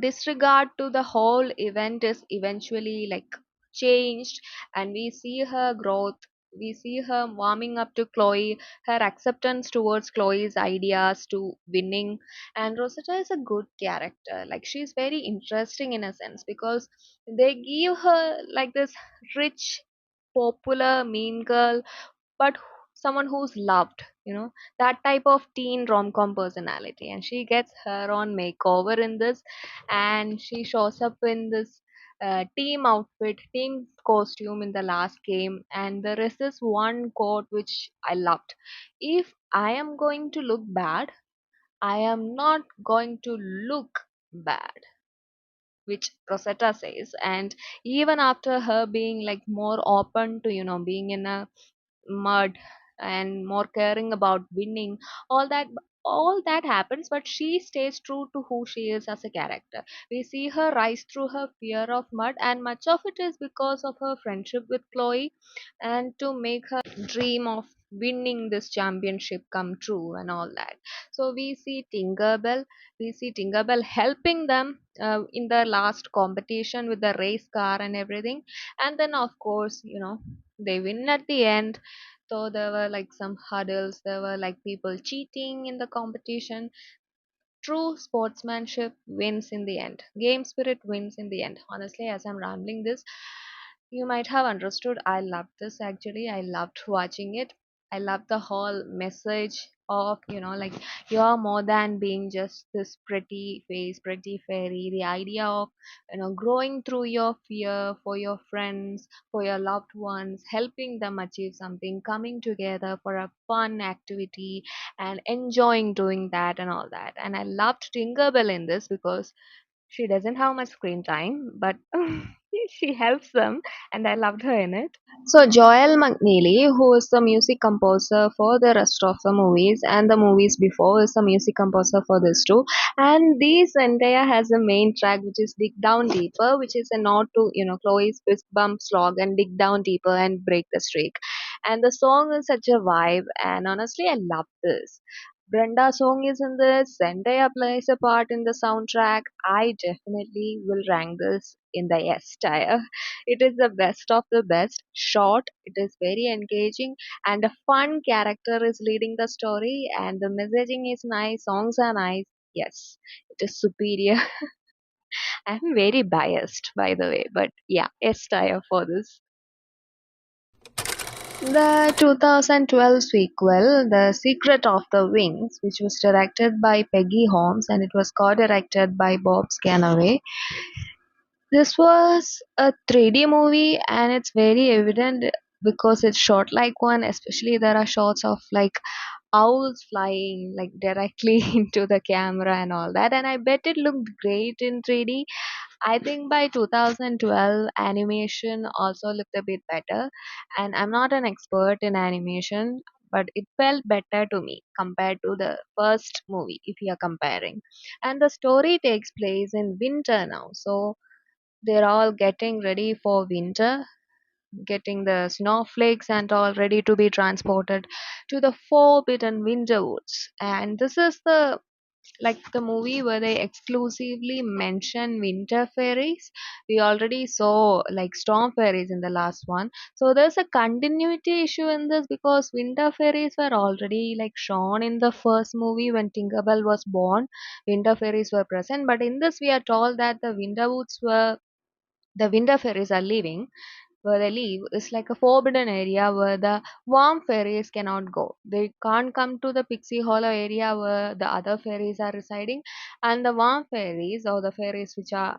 disregard to the whole event is eventually like changed, and we see her growth. We see her warming up to Chloe, her acceptance towards Chloe's ideas to winning. And Rosetta is a good character, like she's very interesting in a sense because they give her like this rich, popular mean girl, but someone who's loved, that type of teen rom-com personality. And she gets her own makeover in this, and she shows up in this team outfit, team costume in the last game. And there is this one quote which I loved: if I am going to look bad, I am not going to look bad, which Rosetta says. And even after her being like more open to being in a mud and more caring about winning, all that all that happens, but she stays true to who she is as a character. We see her rise through her fear of mud, and much of it is because of her friendship with Chloe, and to make her dream of winning this championship come true and all that. So we see Tinkerbell helping them in the last competition with the race car and everything. And then of course, they win at the end. So there were like some hurdles, there were like people cheating in the competition. True sportsmanship wins in the end. Game spirit wins in the end. Honestly, as I'm rambling this, you might have understood. I loved this actually. I loved watching it. I love the whole message of, like you're more than being just this pretty face, pretty fairy. The idea of, growing through your fear for your friends, for your loved ones, helping them achieve something, coming together for a fun activity and enjoying doing that and all that. And I loved Tinkerbell in this because she doesn't have much screen time, but she helps them, and I loved her in it. So Joel McNeely, who is the music composer for the rest of the movies and the movies before, is the music composer for this too. And this entire has a main track which is "Dig Down Deeper," which is a nod to Chloe's fist bump slog, "Dig Down Deeper and Break the Streak." And the song is such a vibe, and honestly, I love this. Brenda's song is in this. Zendaya plays a part in the soundtrack. I definitely will rank this in the S tier. It is the best of the best. Short, it is very engaging, and a fun character is leading the story, and the messaging is nice, songs are nice. Yes, it is superior. I'm very biased, by the way, but yeah, S tier for this. The 2012 sequel, The Secret of the Wings, which was directed by Peggy Holmes and it was co-directed by Bob Scanaway. This was a 3D movie and it's very evident because it's shot like one, especially there are shots of like owls flying like directly into the camera and all that, and I bet it looked great in 3D. I think by 2012 animation also looked a bit better, and I'm not an expert in animation, but it felt better to me compared to the first movie if you are comparing. And the story takes place in winter now, so they're all getting ready for winter. getting the snowflakes and all ready to be transported to the forbidden winter woods. And this is the movie where they exclusively mention winter fairies. We already saw like storm fairies in the last one, so there's a continuity issue in this because winter fairies were already like shown in the first movie when Tinkerbell was born. Winter fairies were present, but in this we are told that the winter fairies are leaving. Where they live is like a forbidden area where the warm fairies cannot go. They can't come to the Pixie Hollow area where the other fairies are residing, and the warm fairies or the fairies which are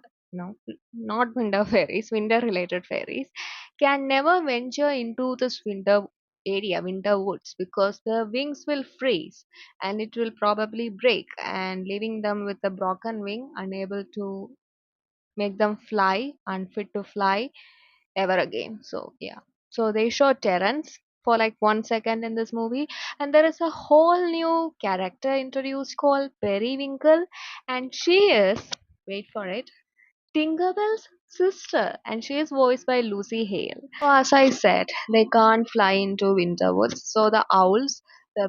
not winter fairies, winter related fairies, can never venture into this winter area, winter woods, because the wings will freeze and it will probably break, and leaving them with a broken wing, unable to make them fly, unfit to fly ever again. So yeah. So they show Terence for like 1 second in this movie, and there is a whole new character introduced called Periwinkle, and she is, wait for it, Tinkerbell's sister, and she is voiced by Lucy Hale. So as I said, they can't fly into winter woods. So the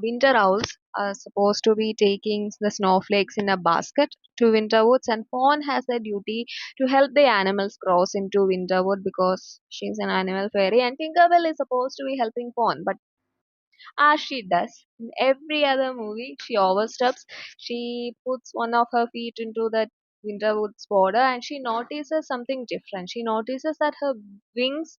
winter owls, are supposed to be taking the snowflakes in a basket to winter woods, and Fawn has a duty to help the animals cross into winter wood because she's an animal fairy, and Tinkerbell is supposed to be helping Fawn, but as she does in every other movie, she oversteps. She puts one of her feet into that Winterwood's border and she notices something different. She notices that her wings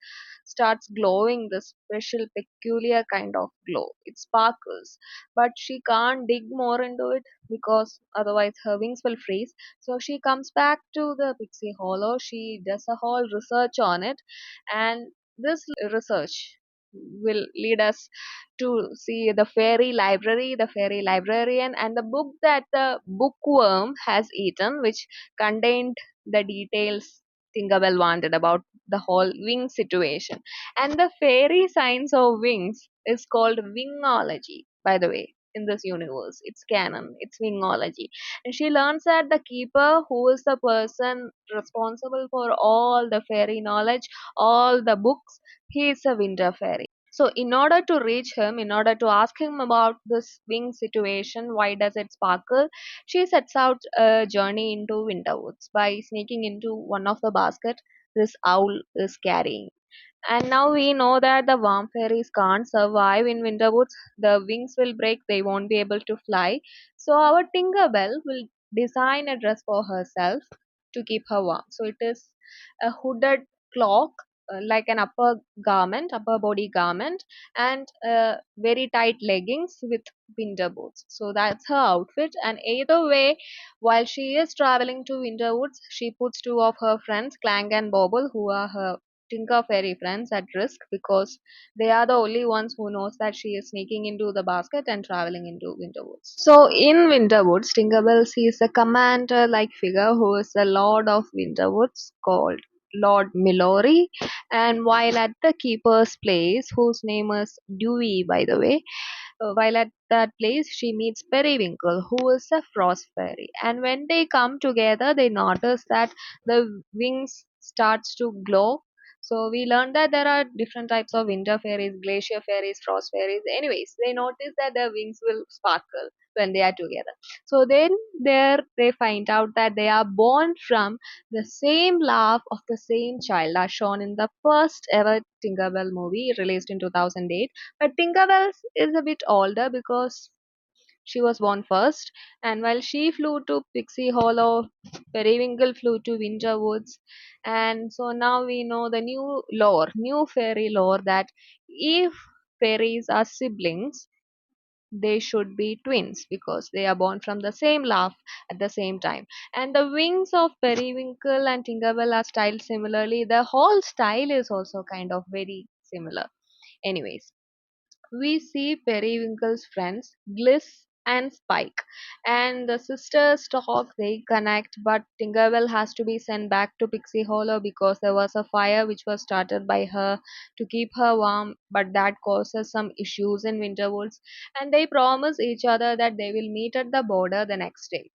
starts glowing this special peculiar kind of glow. It sparkles, but she can't dig more into it because otherwise her wings will freeze. So she comes back to the Pixie Hollow. She does a whole research on it, and this research will lead us to see the fairy librarian, and the book that the bookworm has eaten, which contained the details Tinkerbell wanted about the whole wing situation. And the fairy science of wings is called wingology, by the way. In this universe, it's canon, it's wingology. And she learns that the keeper, who is the person responsible for all the fairy knowledge, all the books, he is a winter fairy. So, in order to reach him, in order to ask him about this wing situation, why does it sparkle, she sets out a journey into Winterwoods by sneaking into one of the basket this owl is carrying. And now we know that the warm fairies can't survive in winter woods. The wings will break, they won't be able to fly. So our Tinkerbell will design a dress for herself to keep her warm. So it is a hooded cloak, like an upper body garment, and very tight leggings with winter boots. So that's her outfit. And either way, while she is traveling to Winterwoods, she puts two of her friends, Clang and Bobble, who are her Tinker fairy friends, at risk because they are the only ones who knows that she is sneaking into the basket and traveling into Winterwoods. So in Winterwoods, Tinkerbell sees a commander-like figure who is the Lord of Winterwoods called Lord Milori, and while at the keeper's place, whose name is Dewey, by the way, while at that place, she meets Periwinkle, who is a frost fairy. And when they come together, they notice that the wings starts to glow. So we learned that there are different types of winter fairies, glacier fairies, frost fairies. Anyways, they notice that their wings will sparkle when they are together. So then there they find out that they are born from the same love of the same child as shown in the first ever Tinkerbell movie released in 2008. But Tinkerbell is a bit older because she was born first, and while she flew to Pixie Hollow, Periwinkle flew to Winterwoods, and so now we know the new fairy lore that if fairies are siblings, they should be twins because they are born from the same love at the same time. And the wings of Periwinkle and Tinkerbell are styled similarly. The whole style is also kind of very similar. Anyways, we see Periwinkle's friends, Gliss and Spike, and the sisters talk, they connect, but Tinkerbell has to be sent back to Pixie Hollow because there was a fire which was started by her to keep her warm, but that causes some issues in Winterwoods, and they promise each other that they will meet at the border the next day.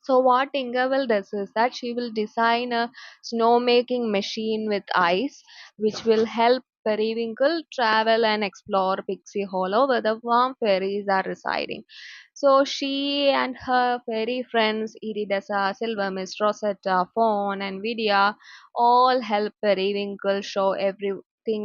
So what Tinkerbell does is that she will design a snowmaking machine with ice, which will help Periwinkle travel and explore Pixie Hollow where the warm fairies are residing. So she and her fairy friends Iridessa, Silvermist, Rosetta, Fawn, and Vidya all help Periwinkle show everything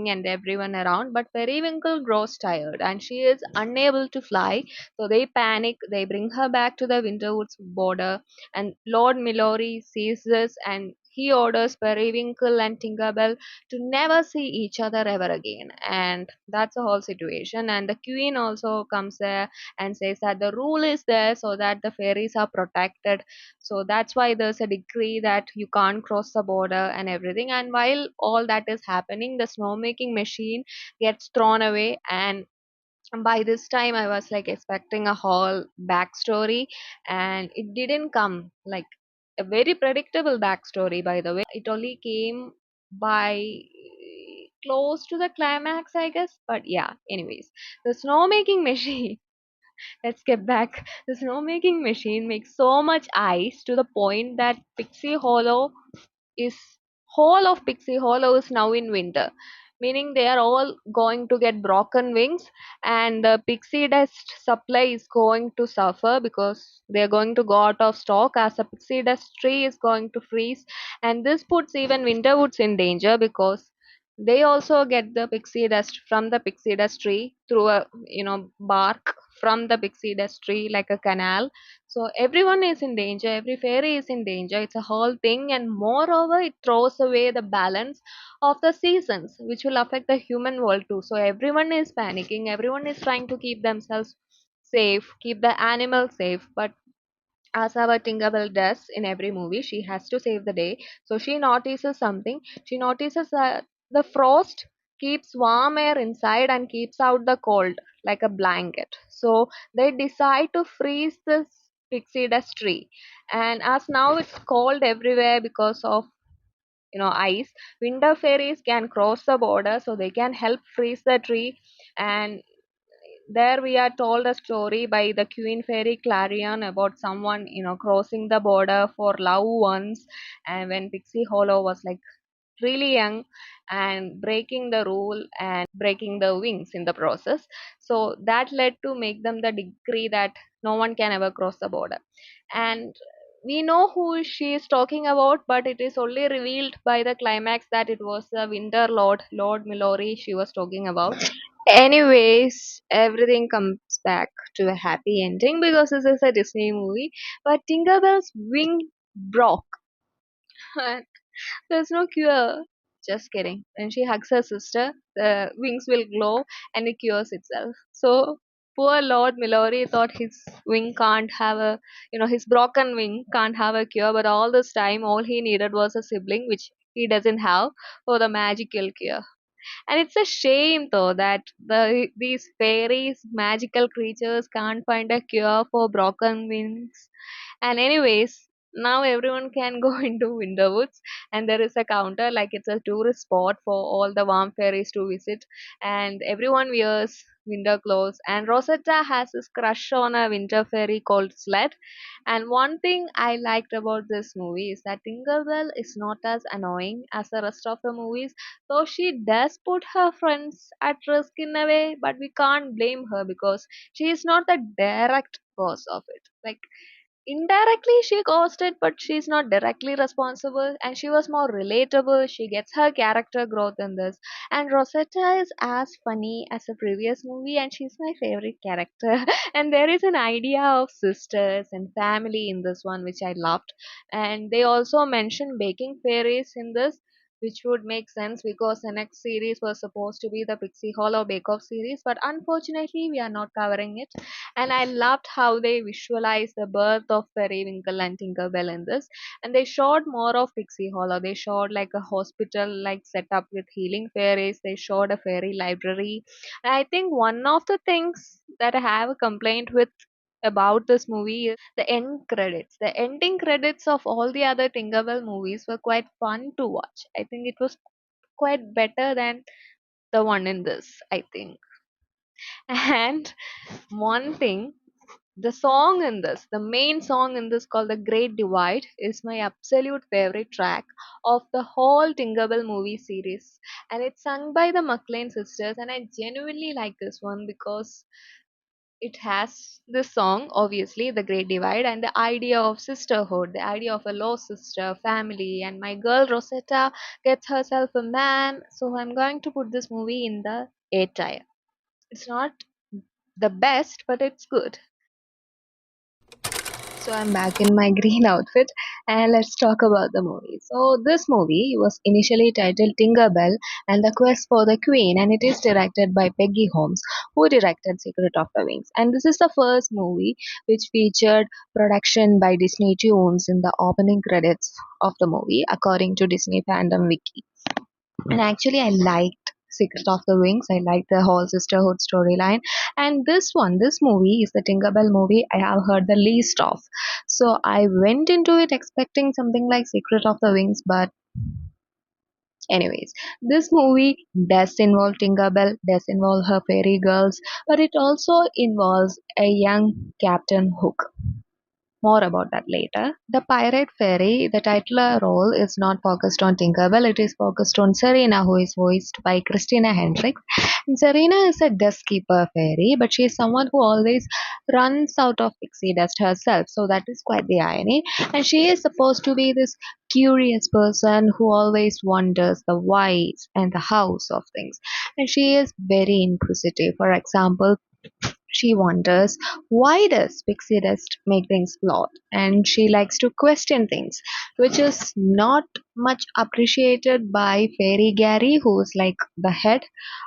and everyone around. But Periwinkle grows tired and she is unable to fly. So they panic. They bring her back to the Winterwood's border, and Lord Milori sees this and he orders Periwinkle and Tinkerbell to never see each other ever again. And that's the whole situation. And the queen also comes there and says that the rule is there so that the fairies are protected. So that's why there's a decree that you can't cross the border and everything. And while all that is happening, the snowmaking machine gets thrown away, and by this time I was like expecting a whole backstory, and it didn't come like a very predictable backstory. By the way, it only came by close to the climax, I guess. But yeah, anyways, the snowmaking machine, let's get back. The snowmaking machine makes so much ice to the point that Pixie Hollow is whole of Pixie Hollow is now in winter, meaning they are all going to get broken wings, and the pixie dust supply is going to suffer because they are going to go out of stock as the pixie dust tree is going to freeze, and this puts even Winterwoods in danger because they also get the pixie dust from the pixie dust tree through a bark from the pixie dust tree like a canal. So everyone is in danger, every fairy is in danger. It's a whole thing, and moreover, it throws away the balance of the seasons, which will affect the human world too. So everyone is panicking, everyone is trying to keep themselves safe, keep the animals safe. But as our Tinkerbell does in every movie, she has to save the day. So she notices something. She notices that the frost keeps warm air inside and keeps out the cold like a blanket. So they decide to freeze this pixie dust tree. And as now it's cold everywhere because of ice, winter fairies can cross the border so they can help freeze the tree. And there we are told a story by the Queen Fairy Clarion about someone, crossing the border for love once, and when Pixie Hollow was like really young and breaking the rule and breaking the wings in the process. So that led to make them the decree that no one can ever cross the border. And we know who she is talking about, but it is only revealed by the climax that it was the Winter Lord, Lord Milori, she was talking about. Anyways, everything comes back to a happy ending because this is a Disney movie. But Tinkerbell's wing broke. There's no cure. Just kidding. When she hugs her sister, the wings will glow and it cures itself. So poor Lord Milori thought his wing can't have his broken wing can't have a cure, but all this time, all he needed was a sibling, which he doesn't have, for the magical cure. And it's a shame though that these fairies, magical creatures, can't find a cure for broken wings. And anyways, now everyone can go into Winterwoods, and there is a counter like it's a tourist spot for all the warm fairies to visit, and everyone wears winter clothes. And Rosetta has this crush on a winter fairy called Sled. And one thing I liked about this movie is that Tinkerbell is not as annoying as the rest of the movies, though she does put her friends at risk in a way, but we can't blame her because she is not the direct cause of it. Like indirectly she caused it, but she's not directly responsible, and she was more relatable. She gets her character growth in this, and Rosetta is as funny as the previous movie, and she's my favorite character. And there is an idea of sisters and family in this one which I loved. And they also mention baking fairies in this, which would make sense because the next series was supposed to be the Pixie Hollow Bake Off series, but unfortunately we are not covering it. And I loved how they visualized the birth of Periwinkle and Tinkerbell in this. And they showed more of Pixie Hollow. They showed like a hospital like setup with healing fairies. They showed a fairy library. And I think one of the things that I have a complaint with about this movie is the end credits. The ending credits of all the other Tinkerbell movies were quite fun to watch. I think it was quite better than the one in this, I think. And one thing the song in this, the main song in this called The Great Divide, is my absolute favorite track of the whole Tinkerbell movie series. And it's sung by the McLean sisters, and I genuinely like this one because it has this song, obviously, The Great Divide, and the idea of sisterhood, the idea of a lost sister, family, and my girl Rosetta gets herself a man. So I'm going to put this movie in the A tier. It's not the best, but it's good. So I'm back in my green outfit and let's talk about the movie. So this movie was initially titled Tinkerbell and the Quest for the Queen, and it is directed by Peggy Holmes, who directed Secret of the Wings. And this is the first movie which featured production by Disney Tunes in the opening credits of the movie, according to Disney Fandom Wiki. And actually, I liked Secret of the Wings. I liked the whole sisterhood storyline. And this one, this movie is the Tinkerbell movie I have heard the least of. So I went into it expecting something like Secret of the Wings, but anyways, this movie does involve Tinkerbell, does involve her fairy girls, but it also involves a young Captain Hook. More about that later. The pirate fairy, the titular role is not focused on Tinkerbell, it is focused on Serena, who is voiced by Christina Hendricks. And Serena is a dust keeper fairy, but she is someone who always runs out of pixie dust herself, so that is quite the irony. And she is supposed to be this curious person who always wonders the whys and the hows of things. And she is very inquisitive. For example, she wonders why does pixie dust make things flawed, and she likes to question things, which is not much appreciated by Fairy Gary, who is like the head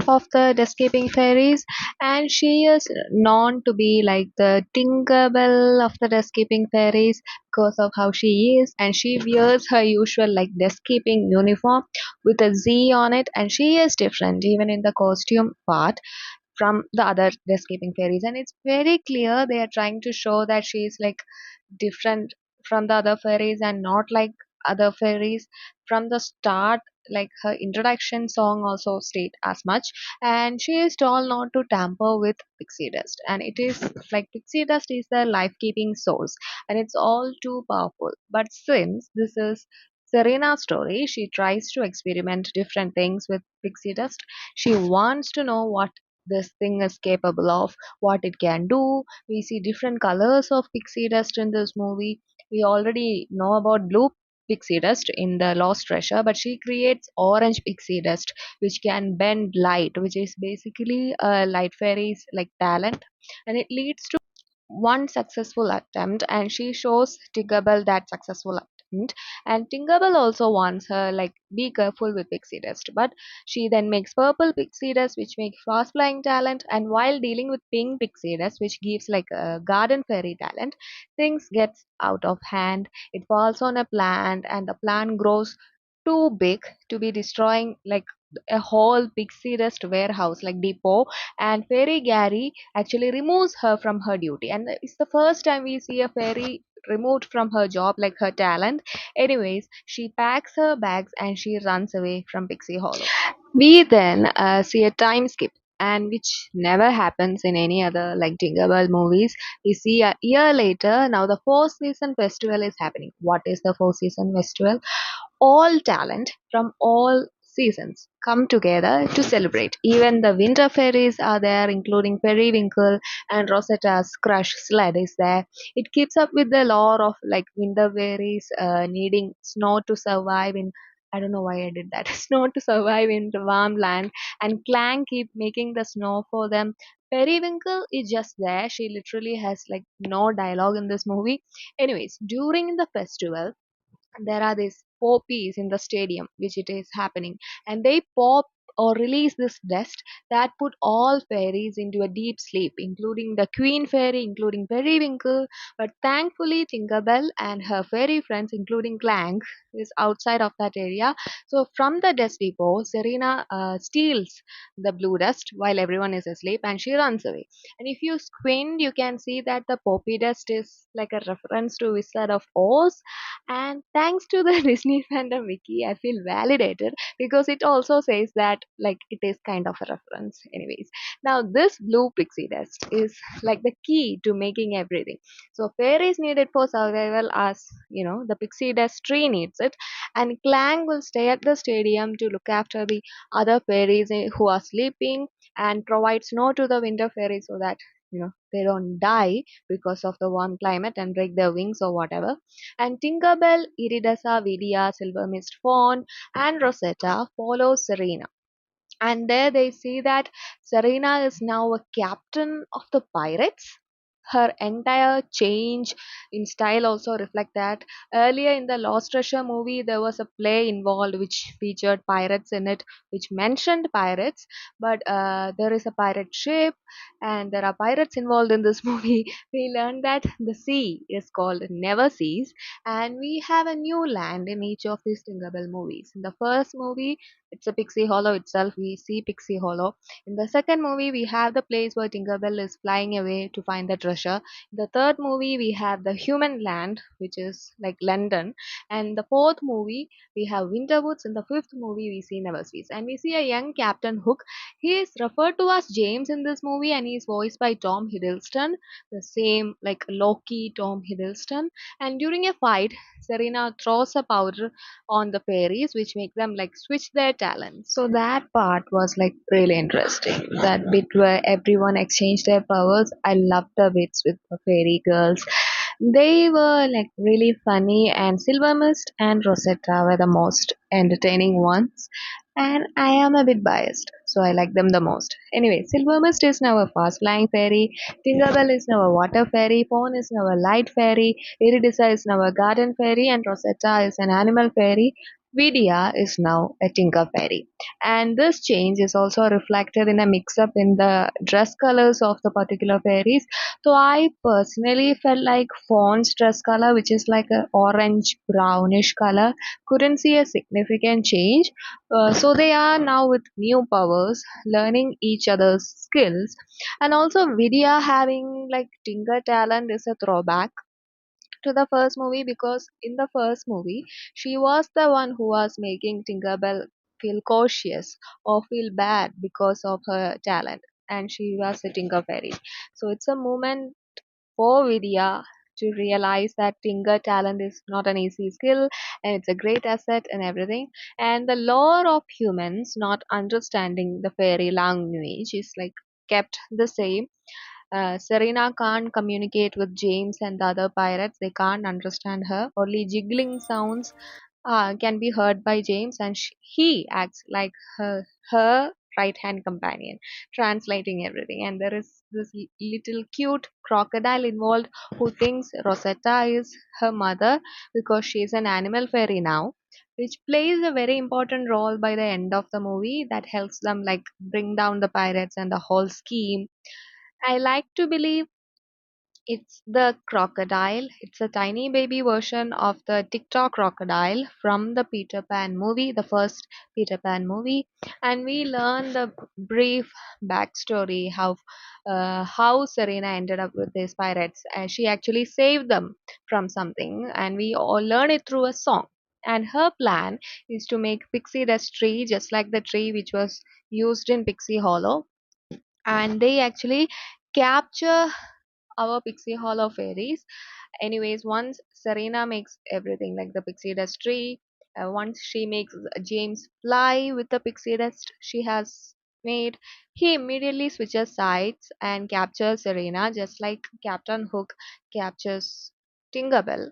of the escaping fairies, and she is known to be like the Tinkerbell of the escaping fairies because of how she is, and she wears her usual like escaping uniform with a Z on it, and she is different even in the costume part from the other escaping fairies, and it's very clear they are trying to show that she is like different from the other fairies and not like other fairies from the start. Like her introduction song also state as much, and she is told not to tamper with pixie dust, and it is like pixie dust is the life-keeping source and it's all too powerful. But since this is Serena's story, she tries to experiment different things with pixie dust. She wants to know what this thing is capable of, what it can do. We see different colors of pixie dust in this movie. We already know about blue pixie dust in the Lost Treasure, but she creates orange pixie dust which can bend light, which is basically a light fairy's like talent, and it leads to one successful attempt, and she shows Tinkerbell that successful attempt, and Tinkerbell also wants her like be careful with pixie dust, but she then makes purple pixie dust which makes fast flying talent, and while dealing with pink pixie dust which gives like a garden fairy talent, things gets out of hand. It falls on a plant and the plant grows too big to be destroying like a whole pixie dust warehouse like depot, and fairy Gary actually removes her from her duty, and it's the first time we see a fairy removed from her job like her talent. Anyways, she packs her bags and she runs away from Pixie Hollow. We then see a time skip, and which never happens in any other like Tinkerbell movies. We see a year later, now the four season festival is happening. What is the four season festival? All talent from all seasons come together to celebrate. Even the winter fairies are there, including Periwinkle, and Rosetta's crush sled is there. It keeps up with the lore of like winter fairies needing snow to survive in. I don't know why I did that. Snow to survive in the warm land, and Clang keep making the snow for them. Periwinkle is just there. She literally has like no dialogue in this movie. Anyways, during the festival, there are these poppies in the stadium which it is happening, and they pop or release this dust that put all fairies into a deep sleep, including the queen fairy, including Periwinkle. But thankfully Tinkerbell and her fairy friends, including Clang, is outside of that area. So from the dust depot, Serena steals the blue dust while everyone is asleep, and she runs away. And if you squint, you can see that the poppy dust is like a reference to Wizard of Oz. And thanks to the Disney fandom wiki, I feel validated because it also says that like it is kind of a reference. Anyways, now this blue pixie dust is like the key to making everything. So fairies need it for survival, as you know the pixie dust tree needs it, and Clang will stay at the stadium to look after the other fairies who are sleeping, and provide snow to the winter fairies so that they don't die because of the warm climate and break their wings or whatever. And Tinkerbell, Iridessa, Vidya, Silver Mist Fawn, and Rosetta follow Serena. And there they see that Serena is now a captain of the pirates. Her entire change in style also reflect that. Earlier in the Lost Treasure movie, there was a play involved which featured pirates in it, which mentioned pirates. But there is a pirate ship, and there are pirates involved in this movie. We learned that the sea is called Never Seas, and we have a new land in each of these Tinkerbell movies. In the first movie, it's a Pixie Hollow itself. We see Pixie Hollow. In the second movie, we have the place where Tinkerbell is flying away to find the treasure. In the third movie, we have the human land, which is like London. And the fourth movie, we have Winterwoods. In the fifth movie, we see Neverseas. And we see a young Captain Hook. He is referred to as James in this movie, and he is voiced by Tom Hiddleston, the same like Loki Tom Hiddleston. And during a fight, Serena throws a powder on the fairies, which make them like switch their talents. So that part was like really interesting. That bit where everyone exchanged their powers. I loved the bits with the fairy girls. They were like really funny, and Silver Mist and Rosetta were the most entertaining ones. And I am a bit biased, so I like them the most. Anyway, Silver Mist is now a fast flying fairy, Tinkerbell is now a water fairy, Fawn is now a light fairy, Iridissa is now a garden fairy, and Rosetta is an animal fairy. Vidya is now a Tinker fairy. And this change is also reflected in a mix up in the dress colors of the particular fairies. So I personally felt like Fawn's dress color, which is like a orange brownish color, couldn't see a significant change. So they are now with new powers, learning each other's skills, and also Vidya having like Tinker talent is a throwback to the first movie, because in the first movie she was the one who was making Tinkerbell feel cautious or feel bad because of her talent, and she was a Tinker fairy. So it's a moment for Vidya to realize that Tinker talent is not an easy skill, and it's a great asset and everything. And the lore of humans not understanding the fairy language is like kept the same. Serena can't communicate with James and the other pirates. They can't understand her. Only jiggling sounds can be heard by James, and he acts like her right hand companion, translating everything. And there is this little cute crocodile involved who thinks Rosetta is her mother because she is an animal fairy now, which plays a very important role by the end of the movie that helps them like bring down the pirates and the whole scheme. I like to believe it's the crocodile. It's a tiny baby version of the TikTok crocodile from the Peter Pan movie, the first Peter Pan movie, and we learn the brief backstory how Serena ended up with these pirates. She actually saved them from something, and we all learn it through a song. And her plan is to make pixie dust tree just like the tree which was used in Pixie Hollow, and they actually capture our Pixie Hollow fairies. Anyways, once Serena makes everything like the pixie dust tree, once she makes James fly with the pixie dust she has made, he immediately switches sides and captures Serena just like Captain Hook captures Tinkerbell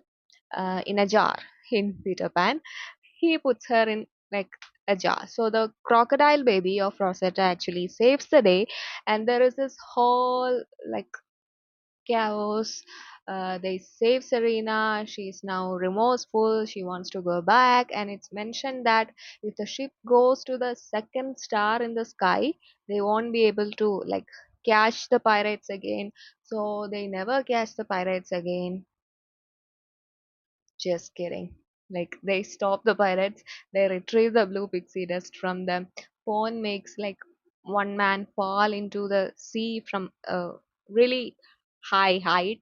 in a jar in Peter Pan. He puts her in like a jar. So the crocodile baby of Rosetta actually saves the day, and there is this whole like chaos. They save Serena. She's now remorseful. She wants to go back, and it's mentioned that if the ship goes to the second star in the sky, they won't be able to like catch the pirates again. So they never catch the pirates again. Just kidding. Like they stop the pirates, they retrieve the blue pixie dust from them. Fawn makes like one man fall into the sea from a really high height,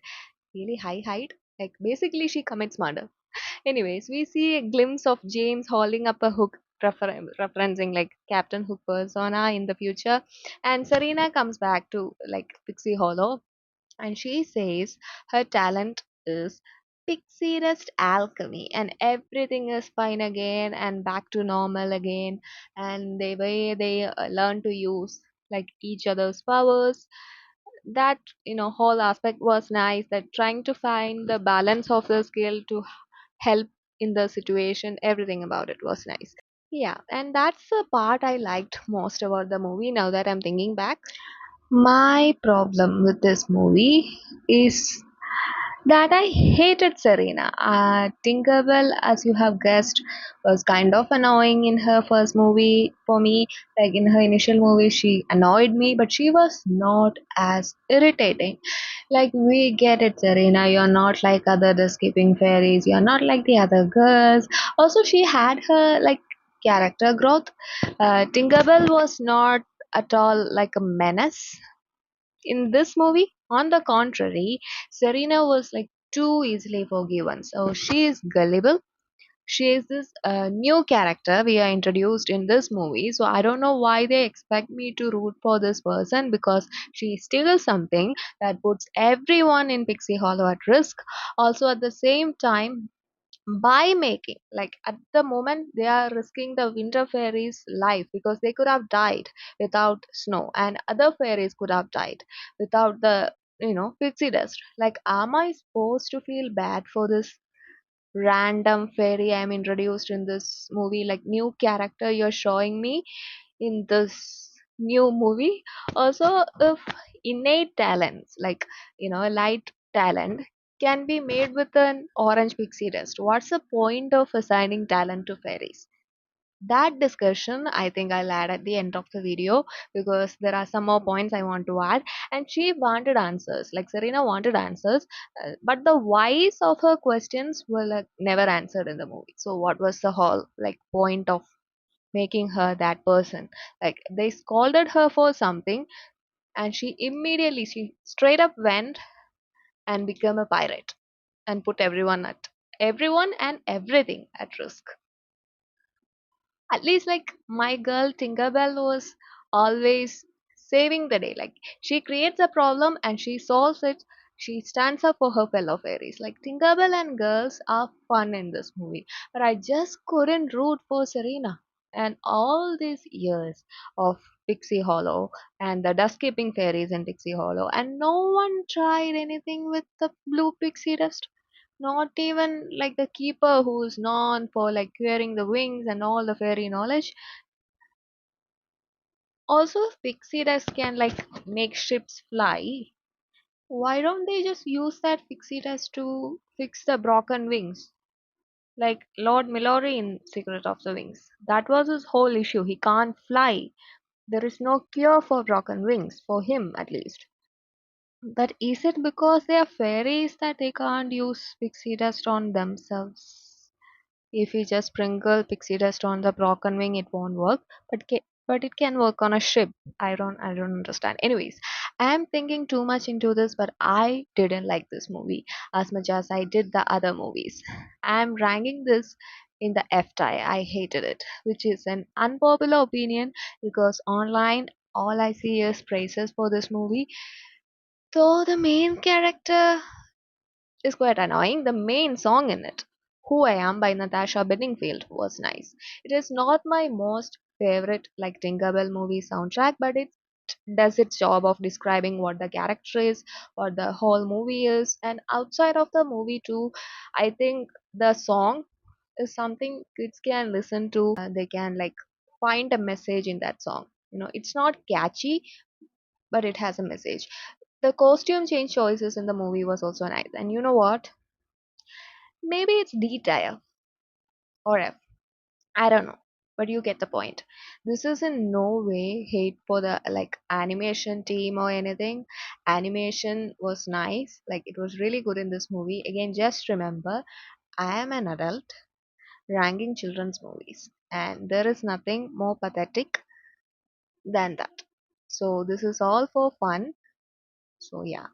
really high height. Like basically she commits murder. Anyways, we see a glimpse of James holding up a hook referencing like Captain Hook persona in the future. And Serena comes back to like Pixie Hollow, and she says her talent is pixie dust alchemy, and everything is fine again and back to normal again. And the way they learn to use like each other's powers, that whole aspect was nice, that trying to find the balance of the skill to help in the situation, everything about it was nice. Yeah, and that's the part I liked most about the movie now that I'm thinking back. My problem with this movie is that I hated Serena. Tinkerbell, as you have guessed, was kind of annoying in her first movie for me. Like in her initial movie, she annoyed me, but she was not as irritating. Like, we get it, Serena. You're not like other the skipping fairies. You're not like the other girls. Also, she had her like character growth. Tinkerbell was not at all like a menace in this movie. On the contrary, Serena was like too easily forgiven. So she is gullible. She is this new character we are introduced in this movie. So I don't know why they expect me to root for this person, because she steals something that puts everyone in Pixie Hollow at risk. Also, at the same time, by making like at the moment they are risking the winter fairies life, because they could have died without snow, and other fairies could have died without the pixie dust. Like, am I supposed to feel bad for this random fairy I'm introduced in this movie, like new character you're showing me in this new movie? Also, if innate talents like a light talent can be made with an orange pixie dust, what's the point of assigning talent to fairies? That discussion I think I'll add at the end of the video, because there are some more points I want to add. And she wanted answers, like Serena wanted answers, but the whys of her questions were like never answered in the movie. So what was the whole like point of making her that person? Like, they scolded her for something, and she straight up went and became a pirate and put everyone and everything at risk. At least like my girl Tinkerbell was always saving the day. Like, she creates a problem and she solves it. She stands up for her fellow fairies. Like, Tinkerbell and girls are fun in this movie, but I just couldn't root for Serena. And all these years of Pixie Hollow and the dust keeping fairies in Pixie Hollow, and no one tried anything with the blue pixie dust. Not even like the keeper, who's known for like curing the wings and all the fairy knowledge. Also, if pixie dust can like make ships fly, why don't they just use that pixie dust to fix the broken wings? Like Lord Milori in Secret of the Wings. That was his whole issue. He can't fly. There is no cure for broken wings, for him at least. But is it because they are fairies that they can't use pixie dust on themselves? If we just sprinkle pixie dust on the broken wing, it won't work. But it can work on a ship. I don't understand. Anyways, I'm thinking too much into this, but I didn't like this movie as much as I did the other movies. I'm ranking this in the F tie. I hated it, which is an unpopular opinion, because online all I see is praises for this movie. Though the main character is quite annoying. The main song in it, Who I Am by Natasha Bedingfield, was nice. It is not my most favorite like Tinkerbell movie soundtrack, but it does its job of describing what the character is, what the whole movie is. And outside of the movie too, I think the song is something kids can listen to. They can like find a message in that song. It's not catchy, but it has a message. The costume change choices in the movie was also nice. And you know what? Maybe it's D tier or F. I don't know. But you get the point. This is in no way hate for the like animation team or anything. Animation was nice. Like, it was really good in this movie. Again, just remember, I am an adult ranking children's movies. And there is nothing more pathetic than that. So this is all for fun. So yeah.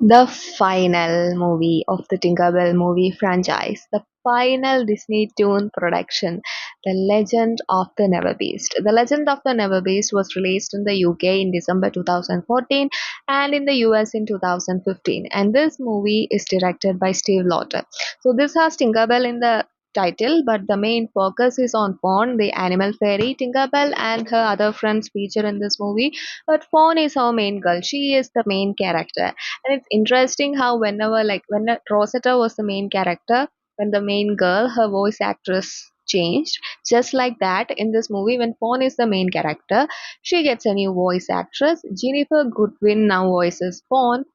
The final movie of the Tinkerbell movie franchise, the final Disney Toon production, The Legend of the Neverbeast. The Legend of the Neverbeast was released in the UK in December 2014 and in the US in 2015. And this movie is directed by Steve Lauter. So this has Tinkerbell in the title, but the main focus is on Fawn, the animal fairy. Tinkerbell and her other friends feature in this movie, but Fawn is our main girl. She is the main character, and it's interesting how whenever, like, when Rosetta was the main character, when the main girl, her voice actress changed. Just like that, in this movie, when Fawn is the main character, she gets a new voice actress. Jennifer Goodwin now voices Fawn,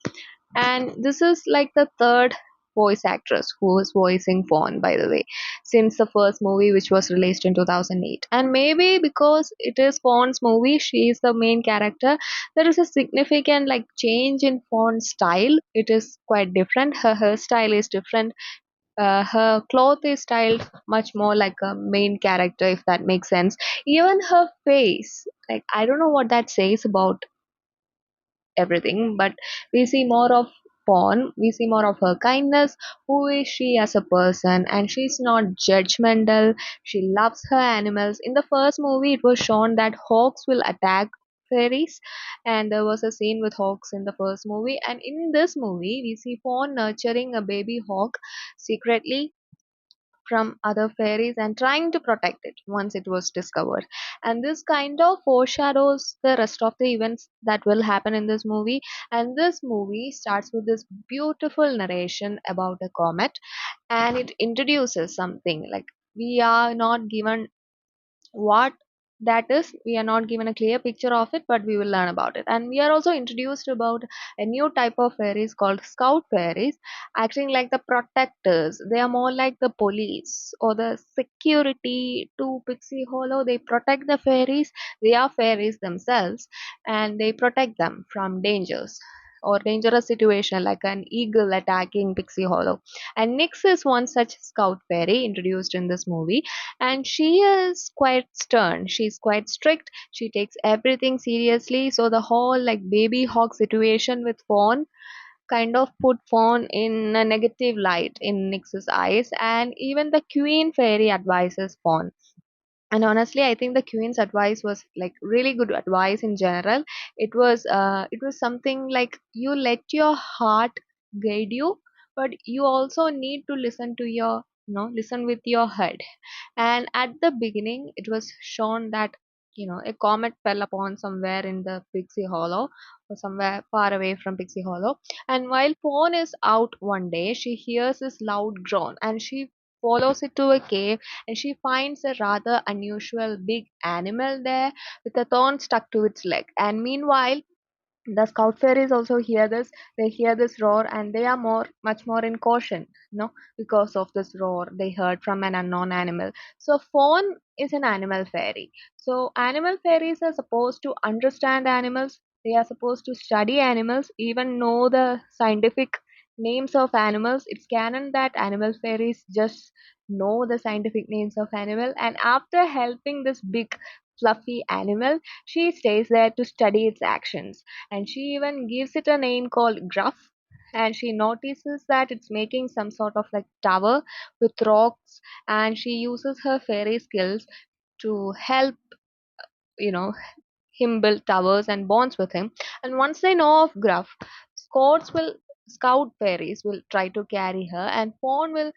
and this is like the third voice actress who is voicing Fawn, by the way, since the first movie, which was released in 2008. And maybe because it is Fawn's movie, she is the main character, there is a significant like change in Fawn's style. It is quite different. Her hairstyle is different. Her cloth is styled much more like a main character, if that makes sense. Even her face, like, I don't know what that says about everything, but we see more of Fawn, we see more of her kindness, who is she as a person, and she's not judgmental. She loves her animals. In the first movie, it was shown that hawks will attack fairies, and there was a scene with hawks in the first movie. And in this movie, we see Fawn nurturing a baby hawk secretly from other fairies and trying to protect it once it was discovered. And this kind of foreshadows the rest of the events that will happen in this movie. And this movie starts with this beautiful narration about a comet, and it introduces something like, we are not given what that is, we are not given a clear picture of it, but we will learn about it. And we are also introduced about a new type of fairies called scout fairies, acting like the protectors. They are more like the police or the security to Pixie Hollow. They protect the fairies. They are fairies themselves, and they protect them from dangers or dangerous situation, like an eagle attacking Pixie Hollow. And Nyx is one such scout fairy introduced in this movie, and she is quite stern, she's quite strict, she takes everything seriously. So the whole like baby hawk situation with Fawn kind of put Fawn in a negative light in Nyx's eyes, and even the queen fairy advises Fawn. And honestly, I think the queen's advice was like really good advice in general. It was something like, you let your heart guide you, but you also need to listen to your, listen with your head. And at the beginning, it was shown that, a comet fell upon somewhere in the Pixie Hollow, or somewhere far away from Pixie Hollow. And while Fawn is out one day, she hears this loud groan, and she follows it to a cave, and she finds a rather unusual big animal there with a thorn stuck to its leg. And meanwhile, the scout fairies also hear this. They hear this roar, and they are much more in caution, because of this roar they heard from an unknown animal. So Fawn is an animal fairy. So animal fairies are supposed to understand animals. They are supposed to study animals, even know the scientific names of animals. It's canon that animal fairies just know the scientific names of animal, and after helping this big fluffy animal, she stays there to study its actions. And she even gives it a name called Gruff. And she notices that it's making some sort of like tower with rocks, and she uses her fairy skills to help, you know him build towers and bonds with him. And once they know of Gruff, scouts will scout fairies will try to carry her, and Fawn will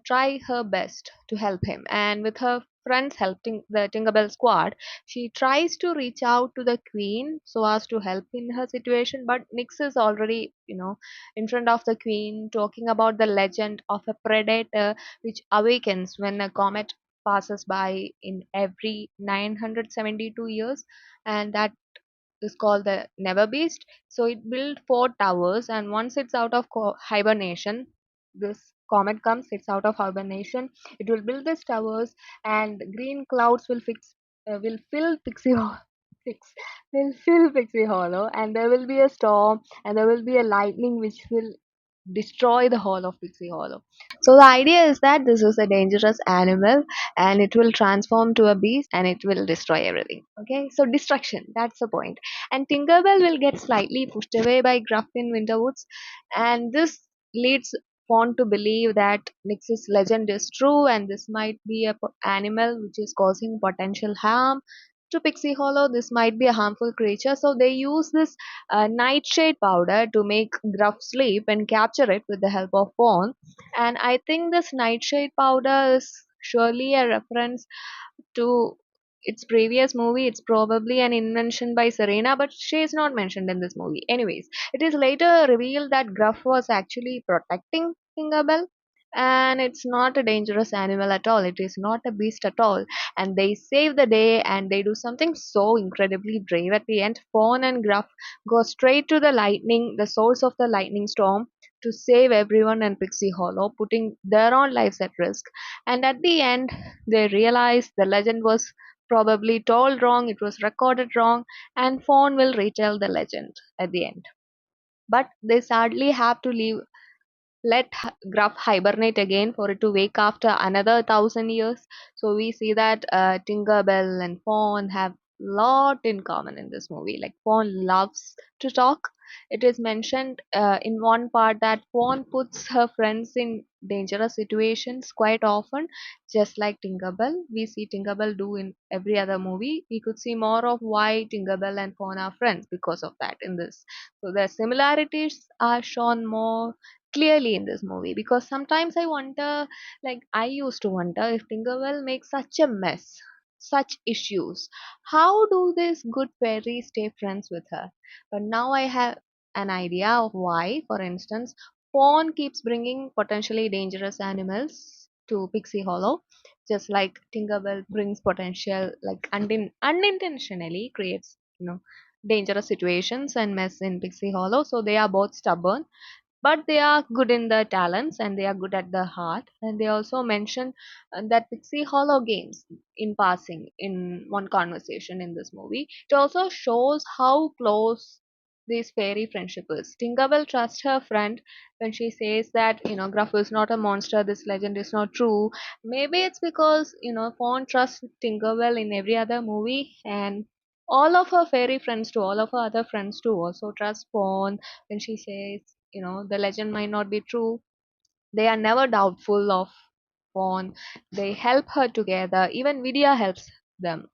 try her best to help him. And with her friends helping the Tinkerbell squad, she tries to reach out to the queen so as to help in her situation. But Nyx is already, in front of the queen, talking about the legend of a predator which awakens when a comet passes by in every 972 years, and that is called the Neverbeast. So it built four towers, and once it's out of hibernation, this comet comes, it's out of hibernation, it will build these towers, and green clouds will fill Fix, will fill Pixie Hollow, and there will be a storm, and there will be a lightning which will destroy the whole of Pixie Hollow. So the idea is that this is a dangerous animal and it will transform to a beast and it will destroy everything. Okay, so destruction, that's the point. And Tinkerbell will get slightly pushed away by Gruff in Winterwoods, and this leads Fawn to believe that Nix's legend is true and this might be a animal which is causing potential harm to Pixie Hollow. This might be a harmful creature, so they use this nightshade powder to make Gruff sleep and capture it with the help of Fawn. And I think this nightshade powder is surely a reference to its previous movie. It's probably an invention by Serena, but she is not mentioned in this movie. Anyways, it is later revealed that Gruff was actually protecting Tinkerbell. And it's not a dangerous animal at all. It is not a beast at all. And they save the day and they do something so incredibly brave at the end. Fawn and Gruff go straight to the lightning, the source of the lightning storm, to save everyone in Pixie Hollow, putting their own lives at risk. And at the end, they realize the legend was probably told wrong, it was recorded wrong, and Fawn will retell the legend at the end. But they sadly have to leave let Gruff hibernate again for it to wake after another 1,000 years. So we see that Tinkerbell and Fawn have lot in common in this movie. Like Fawn loves to talk. It is mentioned in one part that Fawn puts her friends in dangerous situations quite often, just like Tinkerbell. We see Tinkerbell do in every other movie. We could see more of why Tinkerbell and Fawn are friends because of that in this. So the similarities are shown more clearly in this movie, because sometimes I wonder, like I used to wonder, if Tinkerbell makes such a mess, such issues, how do these good fairies stay friends with her? But now I have an idea of why. For instance, Fawn keeps bringing potentially dangerous animals to Pixie Hollow, just like Tinkerbell brings potential, like unintentionally creates, dangerous situations and mess in Pixie Hollow. So they are both stubborn, but they are good in their talents and they are good at the heart. And they also mention that Pixie Hollow games in passing in one conversation in this movie. It also shows how close this fairy friendship is. Tinkerbell trusts her friend when she says that, Gruff is not a monster, this legend is not true. Maybe it's because, Fawn trusts Tinkerbell in every other movie, and all of her fairy friends too, all of her other friends too also trust Fawn when she says, the legend might not be true. They are never doubtful of Fawn. They help her together. Even Vidya helps them,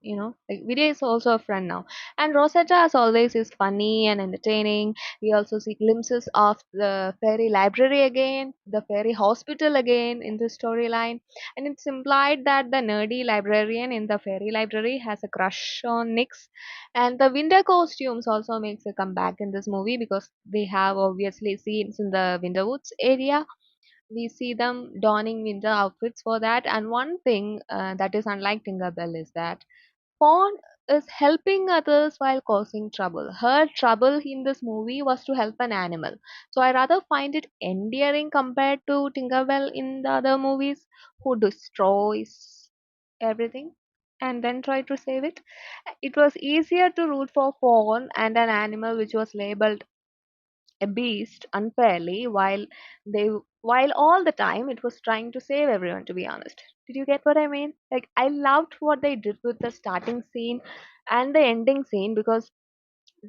Like Vidya is also a friend now. And Rosetta, as always, is funny and entertaining. We also see glimpses of the fairy library again, the fairy hospital again in the storyline. And it's implied that the nerdy librarian in the fairy library has a crush on Nyx. And the winter costumes also makes a comeback in this movie, because they have obviously scenes in the Winterwoods area. We see them donning winter outfits for that. And one thing that is unlike Tinkerbell is that Fawn is helping others while causing trouble. Her trouble in this movie was to help an animal. So I rather find it endearing compared to Tinkerbell in the other movies, who destroys everything and then try to save it. It was easier to root for Fawn and an animal which was labeled a beast unfairly, while all the time it was trying to save everyone, to be honest. Did you get what I mean? Like, I loved what they did with the starting scene and the ending scene, because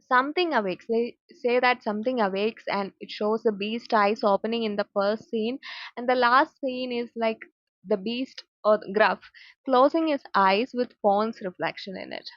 something awakes. They say that something awakes and it shows the beast eyes opening in the first scene, and the last scene is like the beast or the Gruff closing his eyes with Fawn's reflection in it.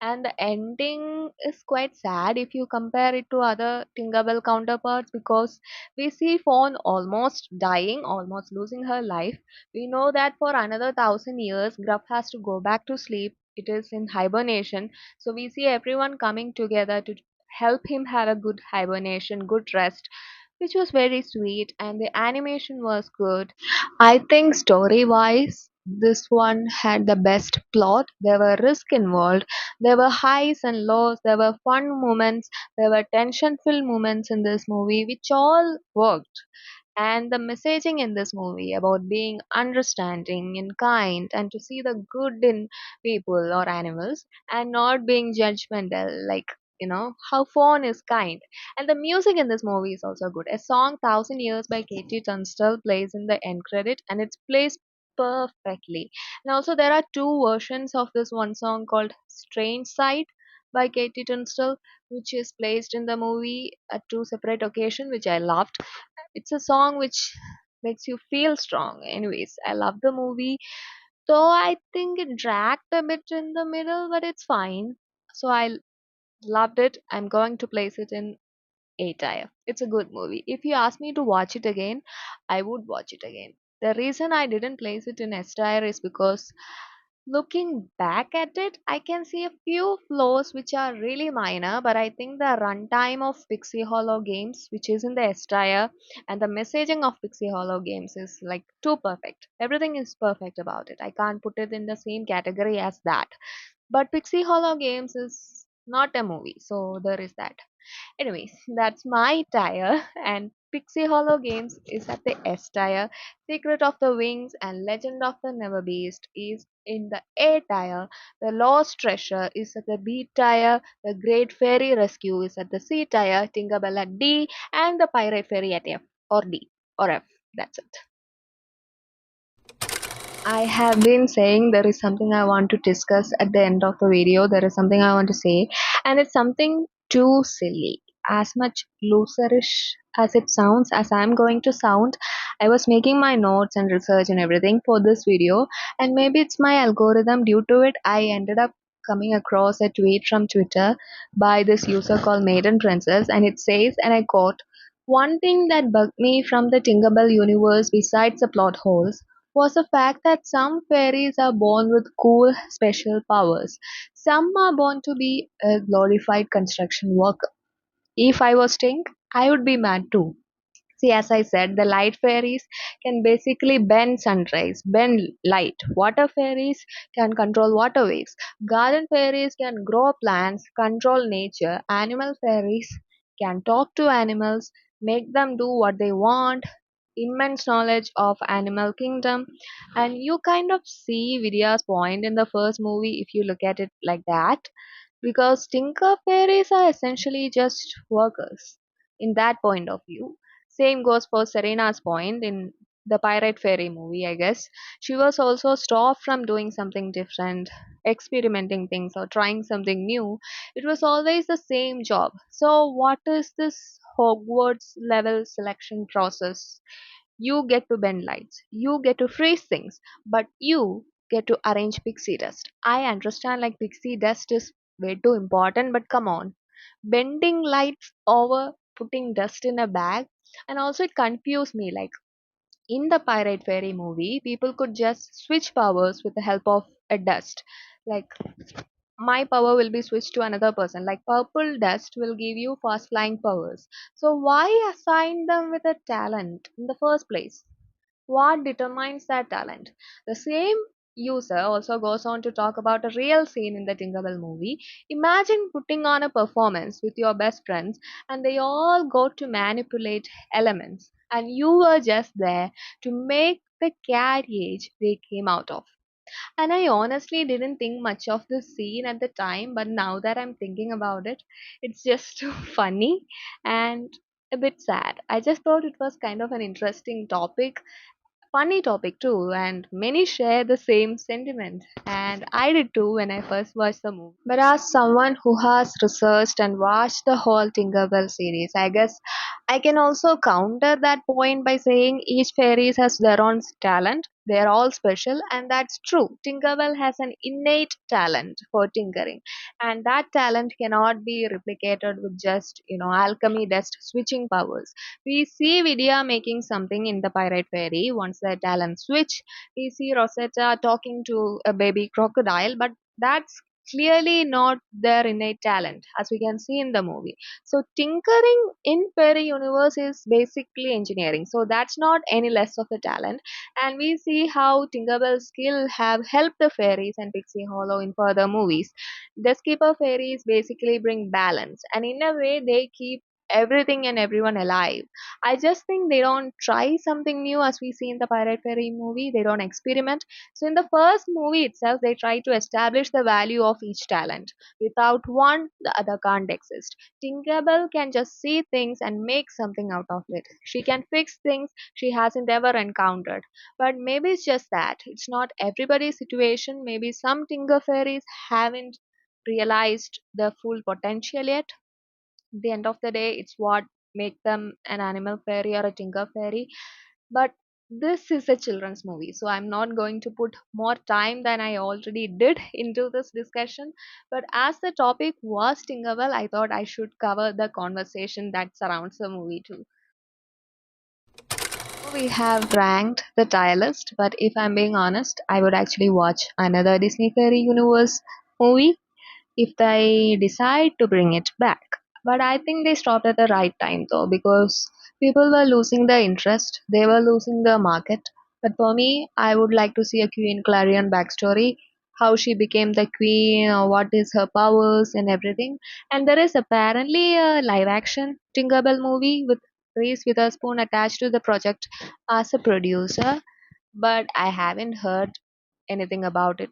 And the ending is quite sad if you compare it to other Tinkerbell counterparts, because we see Fawn almost dying, almost losing her life. We know that for another 1,000 years, Gruff has to go back to sleep. It is in hibernation. So we see everyone coming together to help him have a good hibernation, good rest, which was very sweet, and the animation was good. I think story wise, this one had the best plot. There were risk involved, there were highs and lows, there were fun moments, there were tension filled moments in this movie, which all worked. And the messaging in this movie about being understanding and kind and to see the good in people or animals and not being judgmental, like how phone is kind. And the music in this movie is also good. A song Thousand Years by Katie Tunstall plays in the end credit, and it's plays perfectly. And also there are two versions of this one song called Strange Sight by Katie Tunstall, which is placed in the movie at two separate occasions, which I loved. It's a song which makes you feel strong. Anyways, I love the movie, though I think it dragged a bit in the middle, but it's fine. So I loved it. I'm going to place it in A tier. It's a good movie. If you ask me to watch it again, I would watch it again. The reason I didn't place it in S tier is because looking back at it, I can see a few flaws which are really minor, but I think the runtime of Pixie Hollow games, which is in the S tier, and the messaging of Pixie Hollow games is like too perfect. Everything is perfect about it. I can't put it in the same category as that. But Pixie Hollow games is not a movie, so there is that. Anyways, that's my tire, and Pixie Hollow Games is at the S tier. Secret of the Wings and Legend of the Neverbeast is in the A tier. The Lost Treasure is at the B tier. The Great Fairy Rescue is at the C tier. Tinkerbell at D, and the Pirate Fairy at F or D or F. That's it. I have been saying there is something I want to discuss at the end of the video. There is something I want to say, and it's something too silly. As much loserish as it sounds, as I'm going to sound, I was making my notes and research and everything for this video, and maybe it's my algorithm. Due to it, I ended up coming across a tweet from Twitter by this user called Maiden Princess, and it says, and I quote, "One thing that bugged me from the Tinkerbell universe besides the plot holes was the fact that some fairies are born with cool special powers. Some are born to be a glorified construction worker. If I was Tink, I would be mad too. See, as I said, the light fairies can basically bend sunrise, bend light. Water fairies can control water waves. Garden fairies can grow plants, control nature. Animal fairies can talk to animals, make them do what they want. Immense knowledge of animal kingdom, and you kind of see Vidya's point in the first movie if you look at it like that, because tinker fairies are essentially just workers in that point of view. Same goes for Serena's point in the Pirate Fairy movie, I guess. She was also stopped from doing something different, experimenting things, or trying something new. It was always the same job. So, what is this Hogwarts level selection process? You get to bend lights, you get to freeze things, but you get to arrange pixie dust. I understand like pixie dust is way too important, but come on. Bending lights over putting dust in a bag, and also it confused me like in the Pirate Fairy movie, people could just switch powers with the help of a dust. Like my power will be switched to another person. Like purple dust will give you fast flying powers. So why assign them with a talent in the first place? What determines that talent? The same user also goes on to talk about a real scene in the Tinkerbell movie. Imagine putting on a performance with your best friends and they all go to manipulate elements, and you were just there to make the carriage they came out of. And I honestly didn't think much of this scene at the time, but now that I'm thinking about it, it's just funny and a bit sad. I just thought it was kind of an interesting topic, funny topic too, and many share the same sentiment, and I did too when I first watched the movie. But as someone who has researched and watched the whole Tinkerbell series, I guess I can also counter that point by saying each fairy has their own talent. They're all special, and that's true. Tinkerbell has an innate talent for tinkering, and that talent cannot be replicated with just alchemy dust switching powers. We see Vidya making something in the Pirate Fairy once the talent switch. We see Rosetta talking to a baby crocodile, but that's clearly not their innate talent, as we can see in the movie. So tinkering in fairy universe is basically engineering. So that's not any less of a talent. And we see how Tinkerbell's skill have helped the fairies and Pixie Hollow in further movies. The skipper fairies basically bring balance, and in a way they keep everything and everyone alive. I just think they don't try something new as we see in the Pirate Fairy movie. They don't experiment. So in the first movie itself, they try to establish the value of each talent. Without one, the other can't exist. Tinkerbell can just see things and make something out of it. She can fix things she hasn't ever encountered. But maybe it's just that. It's not everybody's situation. Maybe some Tinker Fairies haven't realized the full potential yet. At the end of the day, it's what make them an animal fairy or a tinker fairy. But this is a children's movie, so I'm not going to put more time than I already did into this discussion. But as the topic was Tinkerbell, I thought I should cover the conversation that surrounds the movie too. We have ranked the tier list, but if I'm being honest, I would actually watch another Disney Fairy Universe movie if they decide to bring it back. But I think they stopped at the right time though, because people were losing the interest, they were losing the market. But for me, I would like to see a Queen Clarion backstory, how she became the queen, or what is her powers and everything. And there is apparently a live action Tinkerbell movie with Reese Witherspoon attached to the project as a producer, but I haven't heard anything about it.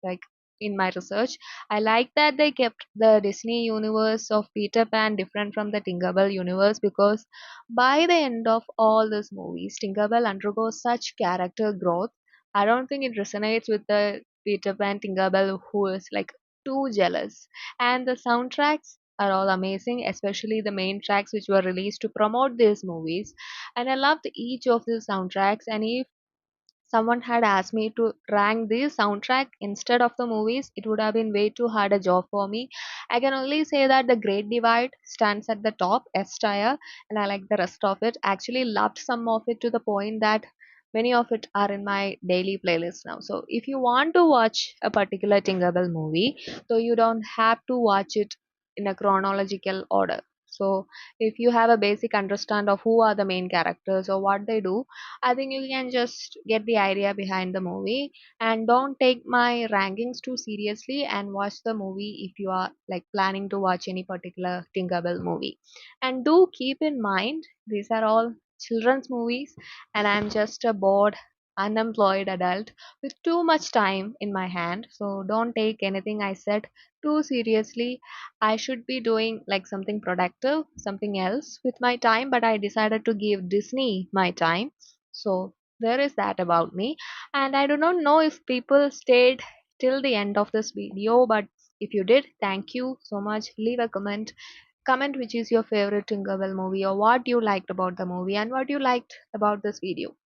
Like in my research, I like that they kept the Disney universe of Peter Pan different from the Tinkerbell universe, because by the end of all these movies, Tinkerbell undergoes such character growth. I don't think it resonates with the Peter Pan Tinkerbell who is like too jealous. And the soundtracks are all amazing, especially the main tracks which were released to promote these movies. And I loved each of the soundtracks. And if someone had asked me to rank the soundtrack instead of the movies, it would have been way too hard a job for me. I can only say that The Great Divide stands at the top, S tier, and I like the rest of it. Actually loved some of it to the point that many of it are in my daily playlist now. So if you want to watch a particular Tinkerbell movie, so you don't have to watch it in a chronological order. So if you have a basic understand of who are the main characters or what they do, I think you can just get the idea behind the movie, and don't take my rankings too seriously and watch the movie if you are like planning to watch any particular Tinkerbell movie. And do keep in mind these are all children's movies, and I'm just a bored unemployed adult with too much time in my hand. So don't take anything I said too seriously. I should be doing like something productive, something else with my time, but I decided to give Disney my time. So there is that about me. And I do not know if people stayed till the end of this video, but if you did, thank you so much. Leave a comment. Comment which is your favorite Tinkerbell movie, or what you liked about the movie and what you liked about this video.